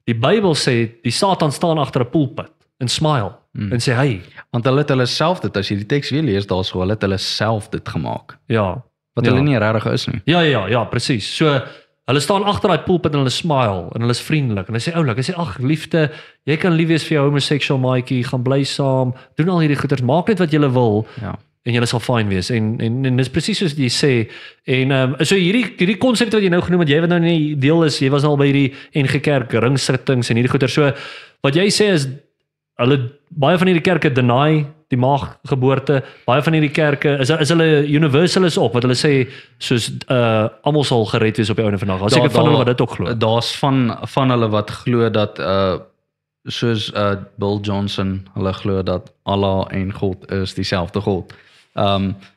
S2: Die Bybel sê die Satan staan agter 'n pulpit en smile en sê hy,
S1: want hulle het hulle self dit, as jy die teks weer lees, daar so hulle het hulle self dit gemaak.
S2: Ja.
S1: Wat hulle nie regtig is nie.
S2: Ja, presies. So hulle staan agter daai pulpit en hulle smile en hulle is vriendelik en hulle sê oulik, hulle sê ag liefde, jy kan lief wees vir jou homoseksueel maatjie, gaan bly saam, doen al hierdie goeders, maak net wat jy wil.
S1: Ja.
S2: En julle sal fyn wees, en dis presies soos jy sê, en so hierdie konsep wat jy nou genoem het, jy wat nou nie deel is, jy was al by hierdie NG Kerk ringsittings en hierdie goeie, so wat jy sê is, baie van hierdie kerke deny die maaggeboorte, baie van hierdie kerke, is hulle universalists ook, wat hulle sê, soos, almal sal gered wees op die ouene vandag, as ek van hulle wat dit ook glo.
S1: Daar's van hulle wat glo dat, soos Bill Johnson, hulle glo dat Allah en God is dieselfde God.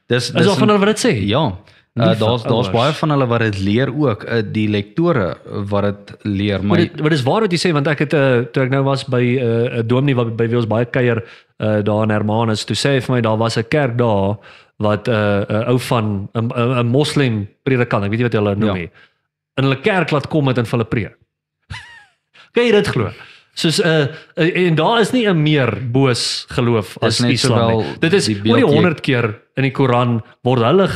S1: Dis
S2: Is al van hulle wat dit sê?
S1: Ja. Daar's baie van hulle wat dit leer ook, die lektore wat dit leer, maar
S2: Wat is waar wat jy sê, want ek het toe ek nou was by 'n dominee wat by wie ons baie kuier daar in Hermanus, toe sê hy vir my daar was 'n kerk daar wat 'n ou van 'n moslim predikant, ek weet nie wat hulle noem nie, in hulle kerk laat kom het en vir hulle preek. Kan jy dit glo? Soos en daar is nie 'n meer boos geloof as Islam nie. Dit is oor die 100 keer in die Koran word hulle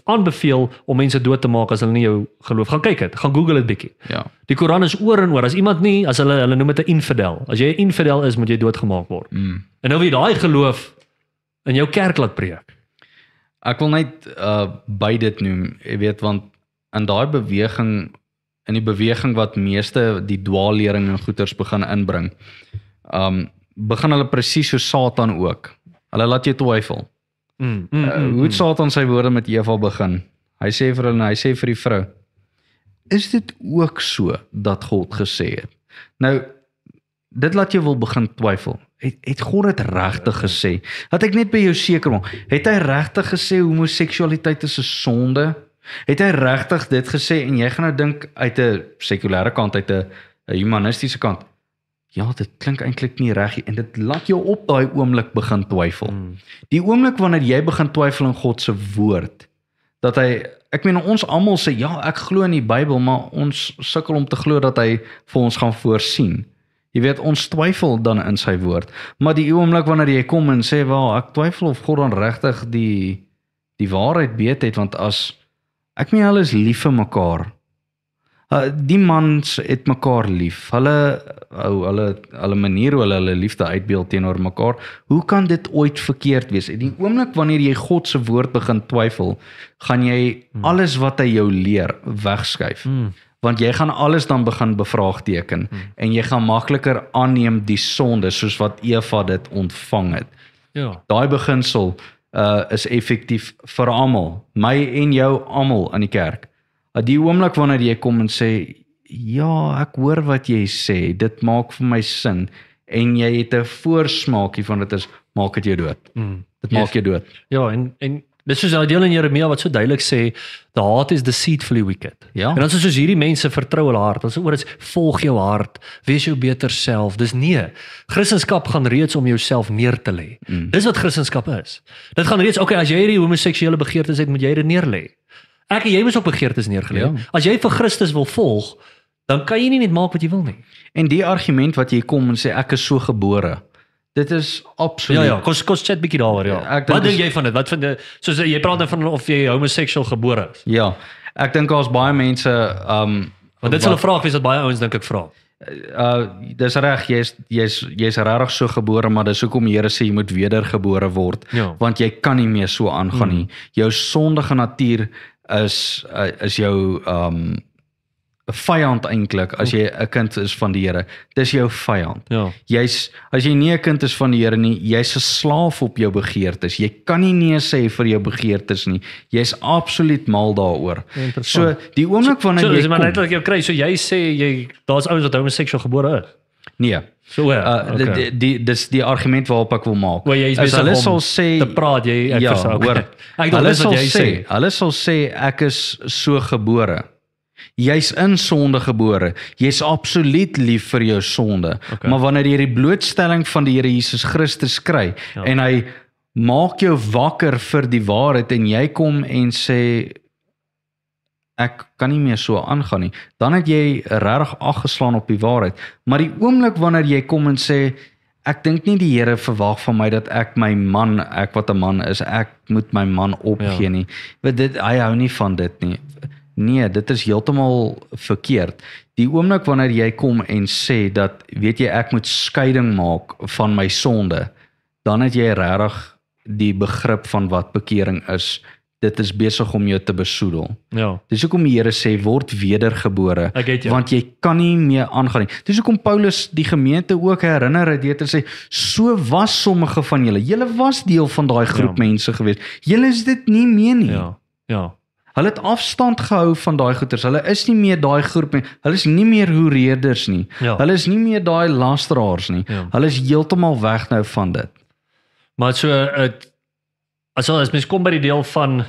S2: aanbeveel om mense dood te maak as hulle nie jou geloof. Gaan kyk dit, gaan Google dit bietjie.
S1: Ja.
S2: Die Koran is oor en oor. As iemand nie, as hulle noem dit 'n infidel. As jy 'n infidel is, moet jy doodgemaak word. En nou wil jy daai geloof in jou kerk laat preek.
S1: Ek wil net by dit noem, jy weet, want in daai beweging, in die beweging wat meeste die dwaallering en goeters begin inbring, begin hulle presies so Satan ook. Hulle laat jou twyfel. Hoe het Satan sy woorde met Eva begin? Hy sê vir hulle, hy sê vir die vrou, is dit ook so dat God gesê het? Nou, dit laat jou wil begin twyfel. Het God dit regtig gesê? Laat ek net by jou seker maak. Het hy regtig gesê homoseksualiteit is 'n sonde? Het hy regtig dit gesê en jy gaan nou dink uit 'n sekulêre kant, uit 'n humanistiese kant. Ja, dit klink eintlik nie reg nie en dit laat jou op daai oomblik begin twyfel. Die oomblik wanneer jy begin twyfel in God se woord, dat hy, ek meen ons almal sê ja, ek glo in die Bybel, maar ons sukkel om te glo dat hy vir ons gaan voorsien. Jy weet, ons twyfel dan in sy woord. Maar die oomblik wanneer jy kom en sê, wel, ek twyfel of God dan regtig die waarheid weet het, want as ek meen hulle is lief vir mekaar. Die mans het mekaar lief. Hulle manier hoe hulle liefde uitbeeld teenoor mekaar. Hoe kan dit ooit verkeerd wees? Die oomblik wanneer jy God se woord begin twyfel, gaan jy alles wat hy jou leer wegskuif. Want jy gaan alles dan begin bevraagteken en jy gaan makliker aanneem die sonde soos wat Eva dit ontvang het.
S2: Ja.
S1: Daai beginsel is effektief vir almal, my en jou almal in die kerk. Die oomblik wanneer jy kom en sê, ja, ek hoor wat jy sê, dit maak vir my sin, en jy het 'n voorsmaakie van dit is, maak dit jou dood. Dit maak jou dood.
S2: Ja, en dit is soos 'n deel in Jeremia wat so duidelik sê, the heart is deceitfully wicked.
S1: Ja.
S2: En dan soos hierdie mense vertrou hulle hart, dan sê oor dit volg jou hart, wees jou beter self. Dis nee. Christendom gaan reeds om jouself neer te lê. Dis wat Christendom is. Dit gaan reeds, okay, as jy hierdie homoseksuele begeertes het, moet jy dit neerlê. Ek en jy moet ook begeertes neergelê.
S1: Ja.
S2: As jy vir Christus wil volg, dan kan jy nie net maak wat jy wil nie.
S1: En die argument wat jy kom en sê, ek is so gebore, dit is absoluut.
S2: Ja, kom chat bietjie daaroor, ja. Wat dink jy van dit? Wat vind jy, soos jy praat dan van of jy homoseksueel gebore is?
S1: Ja, ek dink daar's baie mense,
S2: want dit sal 'n vraag wees wat baie ouens dink ek vra.
S1: Dis reg, jy's regtig so gebore, maar dis hoekom die Here sê jy moet wedergebore word, want jy kan nie meer so aangaan nie. Jou sondige natuur is jou vyand eintlik, as jy 'n kind is van die Here. Dis jou vyand.
S2: Ja.
S1: As jy nie 'n kind is van die Here nie, jy's 'n slaaf op jou begeertes. Jy kan nie nee sê vir jou begeertes nie. Jy's absoluut mal daaroor. So die oomblik wanneer jy
S2: maar net dat ek jou kry, so jy sê daar's ouens wat homoseksueel gebore is.
S1: Nee.
S2: So okay.
S1: Dis die argument waarop ek wil maak.
S2: Jy is
S1: hulle
S2: besig
S1: sal
S2: om
S1: sê
S2: te praat, ek verstaan.
S1: hoor,
S2: Ek dink dis wat jy sê.
S1: Hulle sal sê ek is so gebore. Jy's in sonde gebore. Jy's absoluut lief vir jou sonde.
S2: Okay.
S1: Maar wanneer jy die blootstelling van die Here Jesus Christus kry en hy maak jou wakker vir die waarheid en jy kom en sê ek kan nie meer so aangaan nie, dan het jy regtig aggeslaan op die waarheid. Maar die oomblik wanneer jy kom en sê ek dink nie die Here verwag van my dat ek wat 'n man is, ek moet my man opgee nie. Want hy hou nie van dit nie. Nee, dit is heeltemal verkeerd. Die oomblik wanneer jy kom en sê dat, weet jy, ek moet skeiding maak van my sonde, dan het jy regtig die begrip van wat bekering is. Dit is besig om jou te besoedel.
S2: Ja.
S1: Dis hoekom die Here sê, word wedergebore, want jy kan nie meer aangaan nie. Dis hoekom Paulus die gemeente ook herinner deur te sê, so was sommige van julle was deel van daai groep mense gewees. Julle is dit nie meer nie.
S2: Ja.
S1: Hulle het afstand gehou van daai goeters. Hulle is nie meer daai groep nie. Hulle is nie meer hoereerders nie.
S2: Ja.
S1: Hulle is nie meer daai lasteraars nie.
S2: Ja.
S1: Hulle is heeltemal weg nou van dit.
S2: Maar so as mens kom by die deel van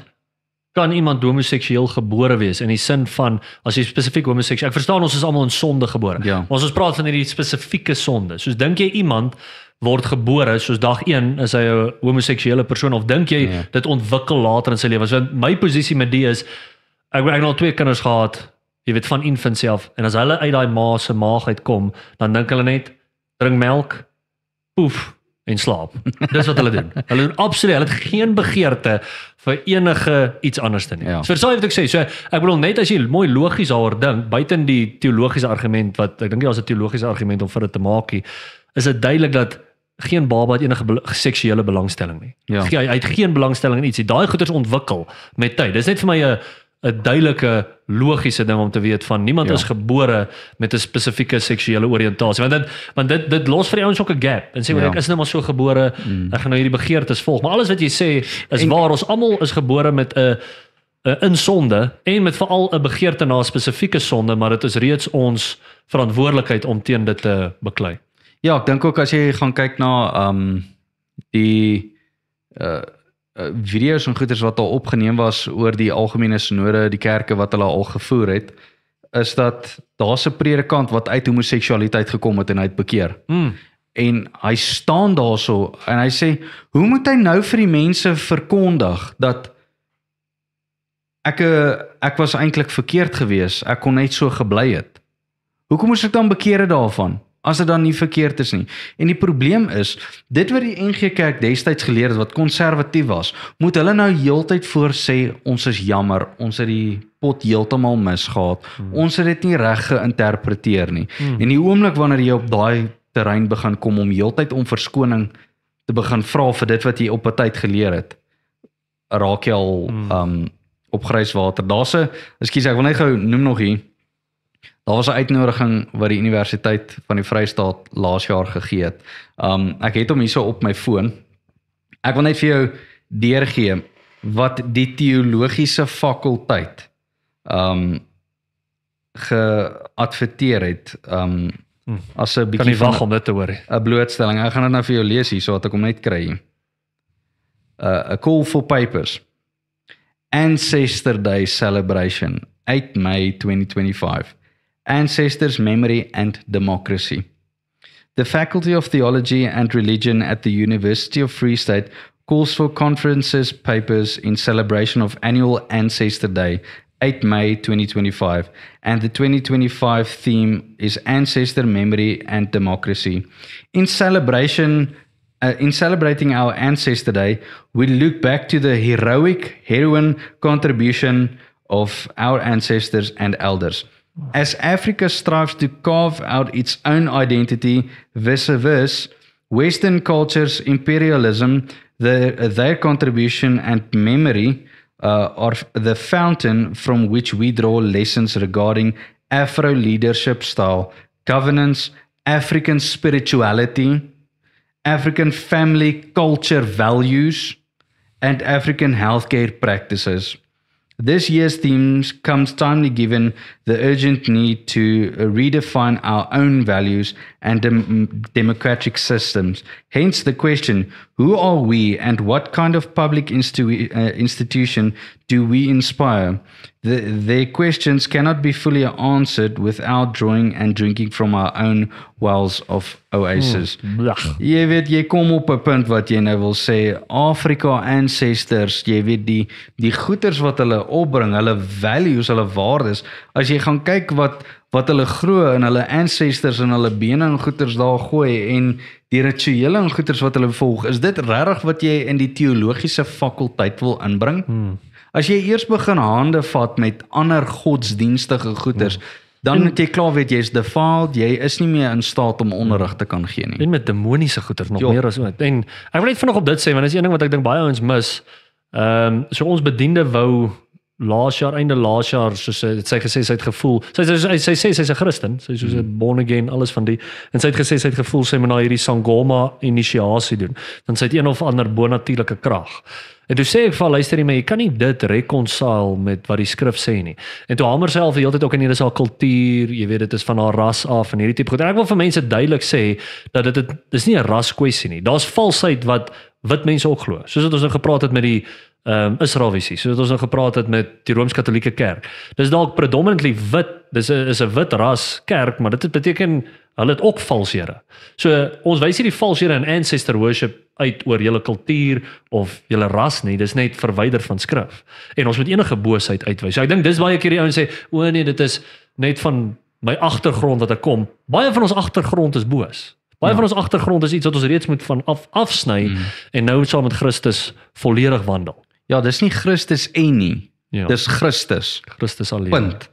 S2: kan iemand homoseksueel gebore wees in die sin van as jy spesifiek homoseksueel. Ek verstaan ons is almal in sonde gebore.
S1: Ja.
S2: Maar ons praat van hierdie spesifieke sonde. Soos dink jy iemand word gebore soos dag 1 is hy 'n homoseksuele persoon of dink jy dit ontwikkel later in sy lewe? Want my posisie met die is ek het al 2 kinders gehad, jy weet van infancy af en as hulle uit daai ma se maag uitkom, dan dink hulle net drink melk, poef en slaap. Dis wat hulle doen. Hulle doen absoluut, hulle het geen begeerte vir enige iets anders te nie.
S1: Ja.
S2: So verstaan jy wat ek sê? So ek bedoel net as jy mooi logies daaroor dink, buiten die teologiese argument wat ek dink jy as 'n teologiese argument om vir dit te maak, is dit duidelik dat geen baba het enige seksuele belangstelling nie.
S1: Ja.
S2: Hy het geen belangstelling in iets nie. Daai goeders ontwikkel met tyd. Dis net vir my 'n duidelike logiese ding om te weet van niemand is gebore met 'n spesifieke seksuele oriëntasie. Want dit los vir die ouens ook 'n gap. En sê ek is nou maar so gebore, ek gaan nou hierdie begeertes volg. Maar alles wat jy sê is waar. Ons almal is gebore met 'n in sonde en met veral 'n begeerte na 'n spesifieke sonde, maar dit is reeds ons verantwoordelikheid om teen dit te beklei.
S1: Ja, ek dink ook as jy gaan kyk na die video's en goeders wat al opgeneem was oor die algemene sinode, die kerke wat hulle al gevoer het, is dat daar's 'n predikant wat uit homoseksualiteit gekom het en hy het bekeer. En hy staan daarso en hy sê, hoe moet hy nou vir die mense verkondig dat ek was eintlik verkeerd geweest, ek kon net so gebly het. Hoekom moes ek dan bekeer daarvan? As dit dan nie verkeerd is nie. En die probleem is, dit wat die NG Kerk destyds geleer het, wat konservatief was, moet hulle nou heeltyd voor sê, ons is jammer, ons het die pot heeltemal misgehad, ons het dit nie reg geïnterpreteer nie. En die oomblik wanneer jy op daai terrein begin kom om heeltyd om verskoning te begin vra vir dit wat jy op 'n tyd geleer het, raak jy al op grys water. Ek wil net gou noem nog hier, daar was 'n uitnodiging wat die Universiteit van die Vrystaat laas jaar gegee het. Ek het hom hierso op my foon. Ek wil net vir jou deurgee wat die teologiese fakulteit geadverteer het. As 'n bietjie
S2: kan nie wag om dit te hoor.
S1: 'n blootstelling. Ek gaan dit nou vir jou lees hier sodat ek hom net kry. A call for papers. Ancestor Day celebration, 8 May 2025. Ancestors, Memory and Democracy. The Faculty of Theology and Religion at the University of Free State calls for conferences, papers in celebration of annual Ancestor Day, 8 May 2025, and the 2025 theme is Ancestor, Memory and Democracy. In celebrating our Ancestor Day, we look back to the heroine contribution of our ancestors and elders. As Africa strives to carve out its own identity vis-a-vis Western culture's imperialism, their contribution and memory are the fountain from which we draw lessons regarding Afro leadership style, governance, African spirituality, African family culture values, and African healthcare practices. This year's themes comes timely given the urgent need to redefine our own values and democratic systems. Hence the question, who are we and what kind of public institution do we inspire? Their questions cannot be fully answered without drawing and drinking from our own wells of oasis. Jy weet, jy kom op 'n punt wat jy nou wil sê, Afrika ancestors, jy weet die goeders wat hulle opbring, hulle values, hulle waardes, as jy gaan kyk wat hulle glo in hulle ancestors en hulle bene en goeders daar gooi en die rituele en goeders wat hulle volg, is dit regtig wat jy in die teologiese fakulteit wil inbring? As jy eers begin hande vat met ander godsdienstige goeders, dan moet jy klaar weet, jy is defiled, jy is nie meer in staat om onderrig te kan gee nie.
S2: En met demoniese goeders nog meer as ooit. En ek wil net vanaand op dit sê, want dit is een ding wat ek dink baie ouens mis. So ons bediende wou einde laas jaar, soos sy gesê sy het gevoel, sy sê sy's 'n Christen, sy is soos 'n born again, alles van die, en sy het gesê sy het gevoel sy moet na hierdie Sangoma inisiasie doen, want sy het een of ander bonatuurlike krag. En toe sê ek vir haar, luister jy kan nie dit reconcile met wat die skrif sê nie. En toe hamer sy al vir heeltyd ook in hierdie kultuur, jy weet dit is van haar ras af en hierdie tipe goed. En ek wil vir mense duidelik sê dat dit is nie 'n raskwessie nie. Daar's valsheid wat wit mense ook glo. Soos wat ons nou gepraat het met die Israelvisie, soos wat ons nou gepraat het met die Rooms-Katolieke Kerk. Dis dalk predominantly wit, dis is 'n wit ras kerk, maar dit beteken hulle het ook valshere. So ons wys nie die valshere in ancestor worship uit oor julle kultuur of julle ras nie, dis net verwyder van skrif. En ons moet enige boosheid uitwys. So ek dink dis baie keer die ouens sê, o nee, dit is net van my agtergrond wat ek kom. Baie van ons agtergrond is boos. Baie van ons agtergrond is iets wat ons reeds moet van afsny en nou saam met Christus volledig wandel.
S1: Ja, dis nie Christus en nie.
S2: Ja.
S1: Dis Christus.
S2: Christus alleen.
S1: Punt.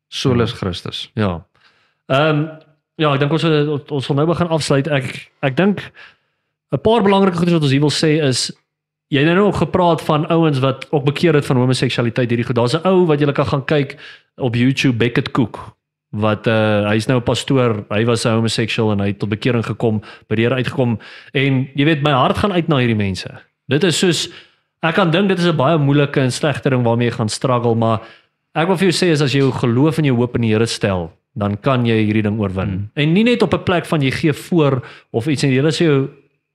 S1: Solus Christus.
S2: Ja. Ja, ek dink ons sal nou begin afsluit. Ek dink 'n paar belangrike goeie wat ons hier wil sê is, jy het nou ook gepraat van ouens wat ook bekeer het van homoseksualiteit hierdie goed. Daar's 'n ou wat jy kan gaan kyk op YouTube, Beckett Cook, wat hy's nou 'n pastoor, hy was 'n homoseksueel en hy het tot bekering gekom, by die Here uitgekom en jy weet my hart gaan uit na hierdie mense. Dit is soos ek kan dink dit is 'n baie moeilike en slegte ding waarmee jy gaan struggle, maar ek wil vir jou sê is as jy jou geloof en jou hoop in die Here stel, dan kan jy hierdie ding oorwin. En nie net op 'n plek van jy gee voor of iets en die Here sê jou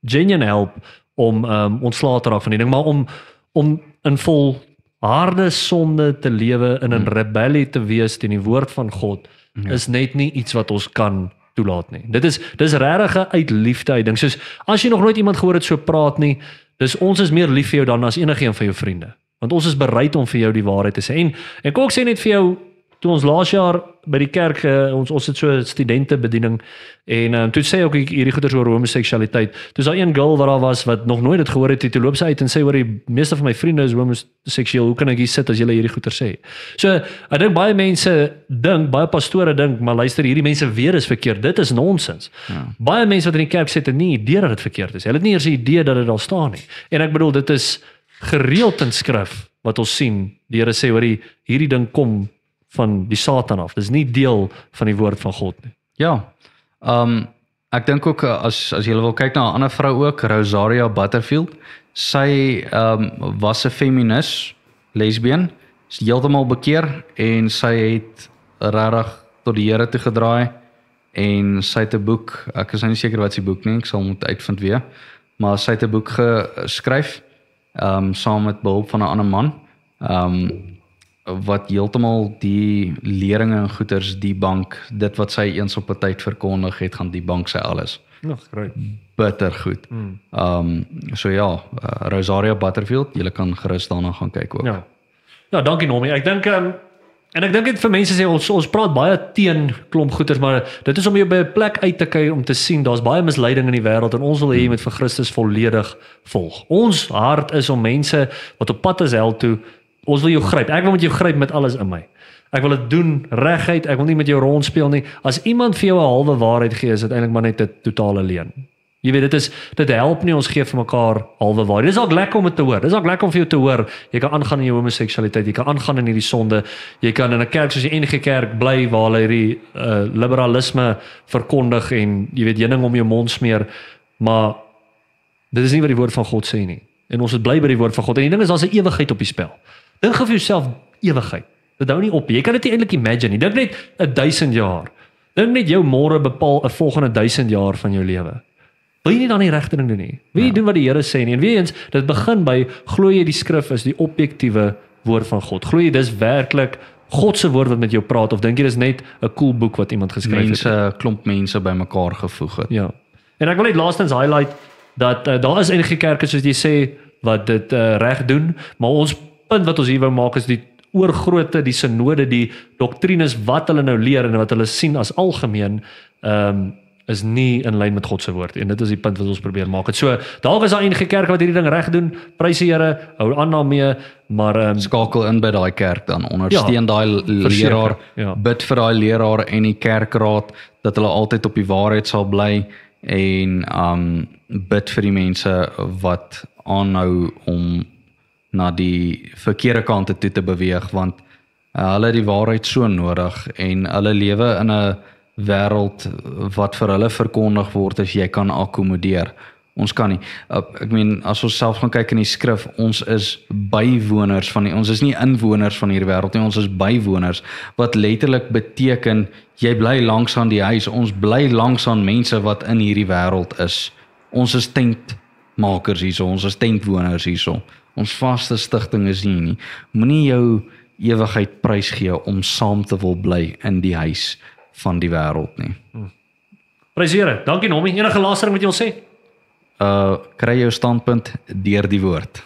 S2: genuine help om ontslae te raak van die ding, maar om in volharde sonde te lewe, in 'n rebellie te wees teen die woord van God, is net nie iets wat ons kan toelaat nie. Dis regtig uit liefde uit ding. Soos as jy nog nooit iemand gehoor het so praat nie, dis ons is meer lief vir jou dan as enigiemand van jou vriende. Want ons is bereid om vir jou die waarheid te sê. En ek wil ook sê net vir jou, toe ons laas jaar by die kerk, ons het so 'n studentebediening en toe sê ook hierdie goeters oor homoseksualiteit. Toe daar een girl wat daar was wat nog nooit dit gehoor het, toe loop sy uit en sê oor die meeste van my vriende is homoseksueel. Hoe kan ek hier sit as julle hierdie goeters sê? So, ek dink baie mense dink, baie pastore dink, maar luister, hierdie mense weet is verkeerd. Dit is nonsens. Ja. Baie mense wat in die kerk sit het nie idee dat dit verkeerd is. Hulle het nie eers 'n idee dat dit daar staan nie. En ek bedoel, dit is gereeld in skrif wat ons sien. Die Here sê oor hierdie ding kom van die Satan af. Dis nie deel van die woord van God nie.
S1: Ja. Ek dink ook as jy wil kyk na 'n ander vrou ook, Rosaria Butterfield. Sy was 'n feminis, lesbien, is heeltemal bekeer en sy het regtig tot die Here toe gedraai en sy het 'n boek, ek is nou nie seker wat sy boek nie, ek sal moet uitvind weer, maar sy het 'n boek geskryf saam met behulp van 'n ander man. Wat heeltemal die leringe en goeters die bank, dit wat sy eens op 'n tyd verkondig het, gaan die bank sy alles.
S2: Nog great.
S1: Bitter goed. So ja, Rosaria Butterfield, julle kan gerus daarna gaan kyk ook.
S2: Ja, dankie Nomi. Ek dink en ek dink dit vir mense sê ons praat baie teen klomp goeters, maar dit is om jou by 'n plek uit te kyk om te sien daar's baie misleiding in die wêreld en ons wil hê jy moet vir Christus volledig volg. Ons hart is om mense wat op pad is hel toe. Ons wil jou gryp. Ek wil met jou gryp met alles in my. Ek wil dit doen reguit. Ek wil nie met jou rondspeel nie. As iemand vir jou 'n halwe waarheid gee, is dit eintlik maar net 'n totale leuen. Jy weet, dit help nie ons gee vir mekaar halwe waarheid. Dis ook lekker om dit te hoor. Dis ook lekker om vir jou te hoor. Jy kan aangaan in jou homoseksualiteit, jy kan aangaan in hierdie sonde. Jy kan in 'n kerk soos die NG Kerk bly waar hulle hierdie liberalisme verkondig en jy weet heuning om jou mond smeer, maar dit is nie wat die woord van God sê nie. En ons moet bly by die woord van God. En die ding is daar's 'n ewigheid op die spel. Dink vir jouself ewigheid. Dit hou nie op. Jy kan dit nie eintlik imagine nie. Dink net 1000 jaar. Dink net jou môre bepaal 'n volgende 1000 jaar van jou lewe. Wil jy nie dan die regte ding doen nie? Wil jy doen wat die Here sê nie? En weer eens, dit begin by glo jy die skrif is die objektiewe woord van God. Glo jy dis werklik God se woord wat met jou praat of dink jy dis net 'n cool boek wat iemand geskryf het?
S1: Klomp mense bymekaar gevoeg het.
S2: Ja. En ek wil net laastens highlight dat daar is enige kerke soos jy sê wat dit reg doen, maar ons punt wat ons hier wou maak is die oorgrootte, die synode, die doktrines wat hulle nou leer en wat hulle sien as algemeen, is nie in lyn met God se woord en dit is die punt wat ons probeer maak. So daar is daar enige kerk wat hierdie ding reg doen. Prys die Here, hou aan daarmee, maar
S1: skakel in by daai kerk dan, ondersteun daai leraar, bid vir daai leraar en die kerkraad dat hulle altyd op die waarheid sal bly en bid vir die mense wat aanhou om na die verkeerde kante toe te beweeg, want hulle het die waarheid so nodig en hulle lewe in 'n wêreld wat vir hulle verkondig word as jy kan akkommodeer. Ons kan nie. Ek meen, as ons self gaan kyk in die skrif, ons is bywoners ons is nie inwoners van hierdie wêreld nie, ons is bywoners, wat letterlik beteken, jy bly langs aan die huis, ons bly langs aan mense wat in hierdie wêreld is. Ons is tentmakers hierso, ons is tentwoners hierso. Ons vaste stigting is nie. Moenie jou ewigheid prysgee om saam te wil bly in die huis van die wêreld nie.
S2: Prys Here. Dankie Nomie. Enige laaste ding wat jy wil sê?
S1: Kry jou standpunt deur die woord.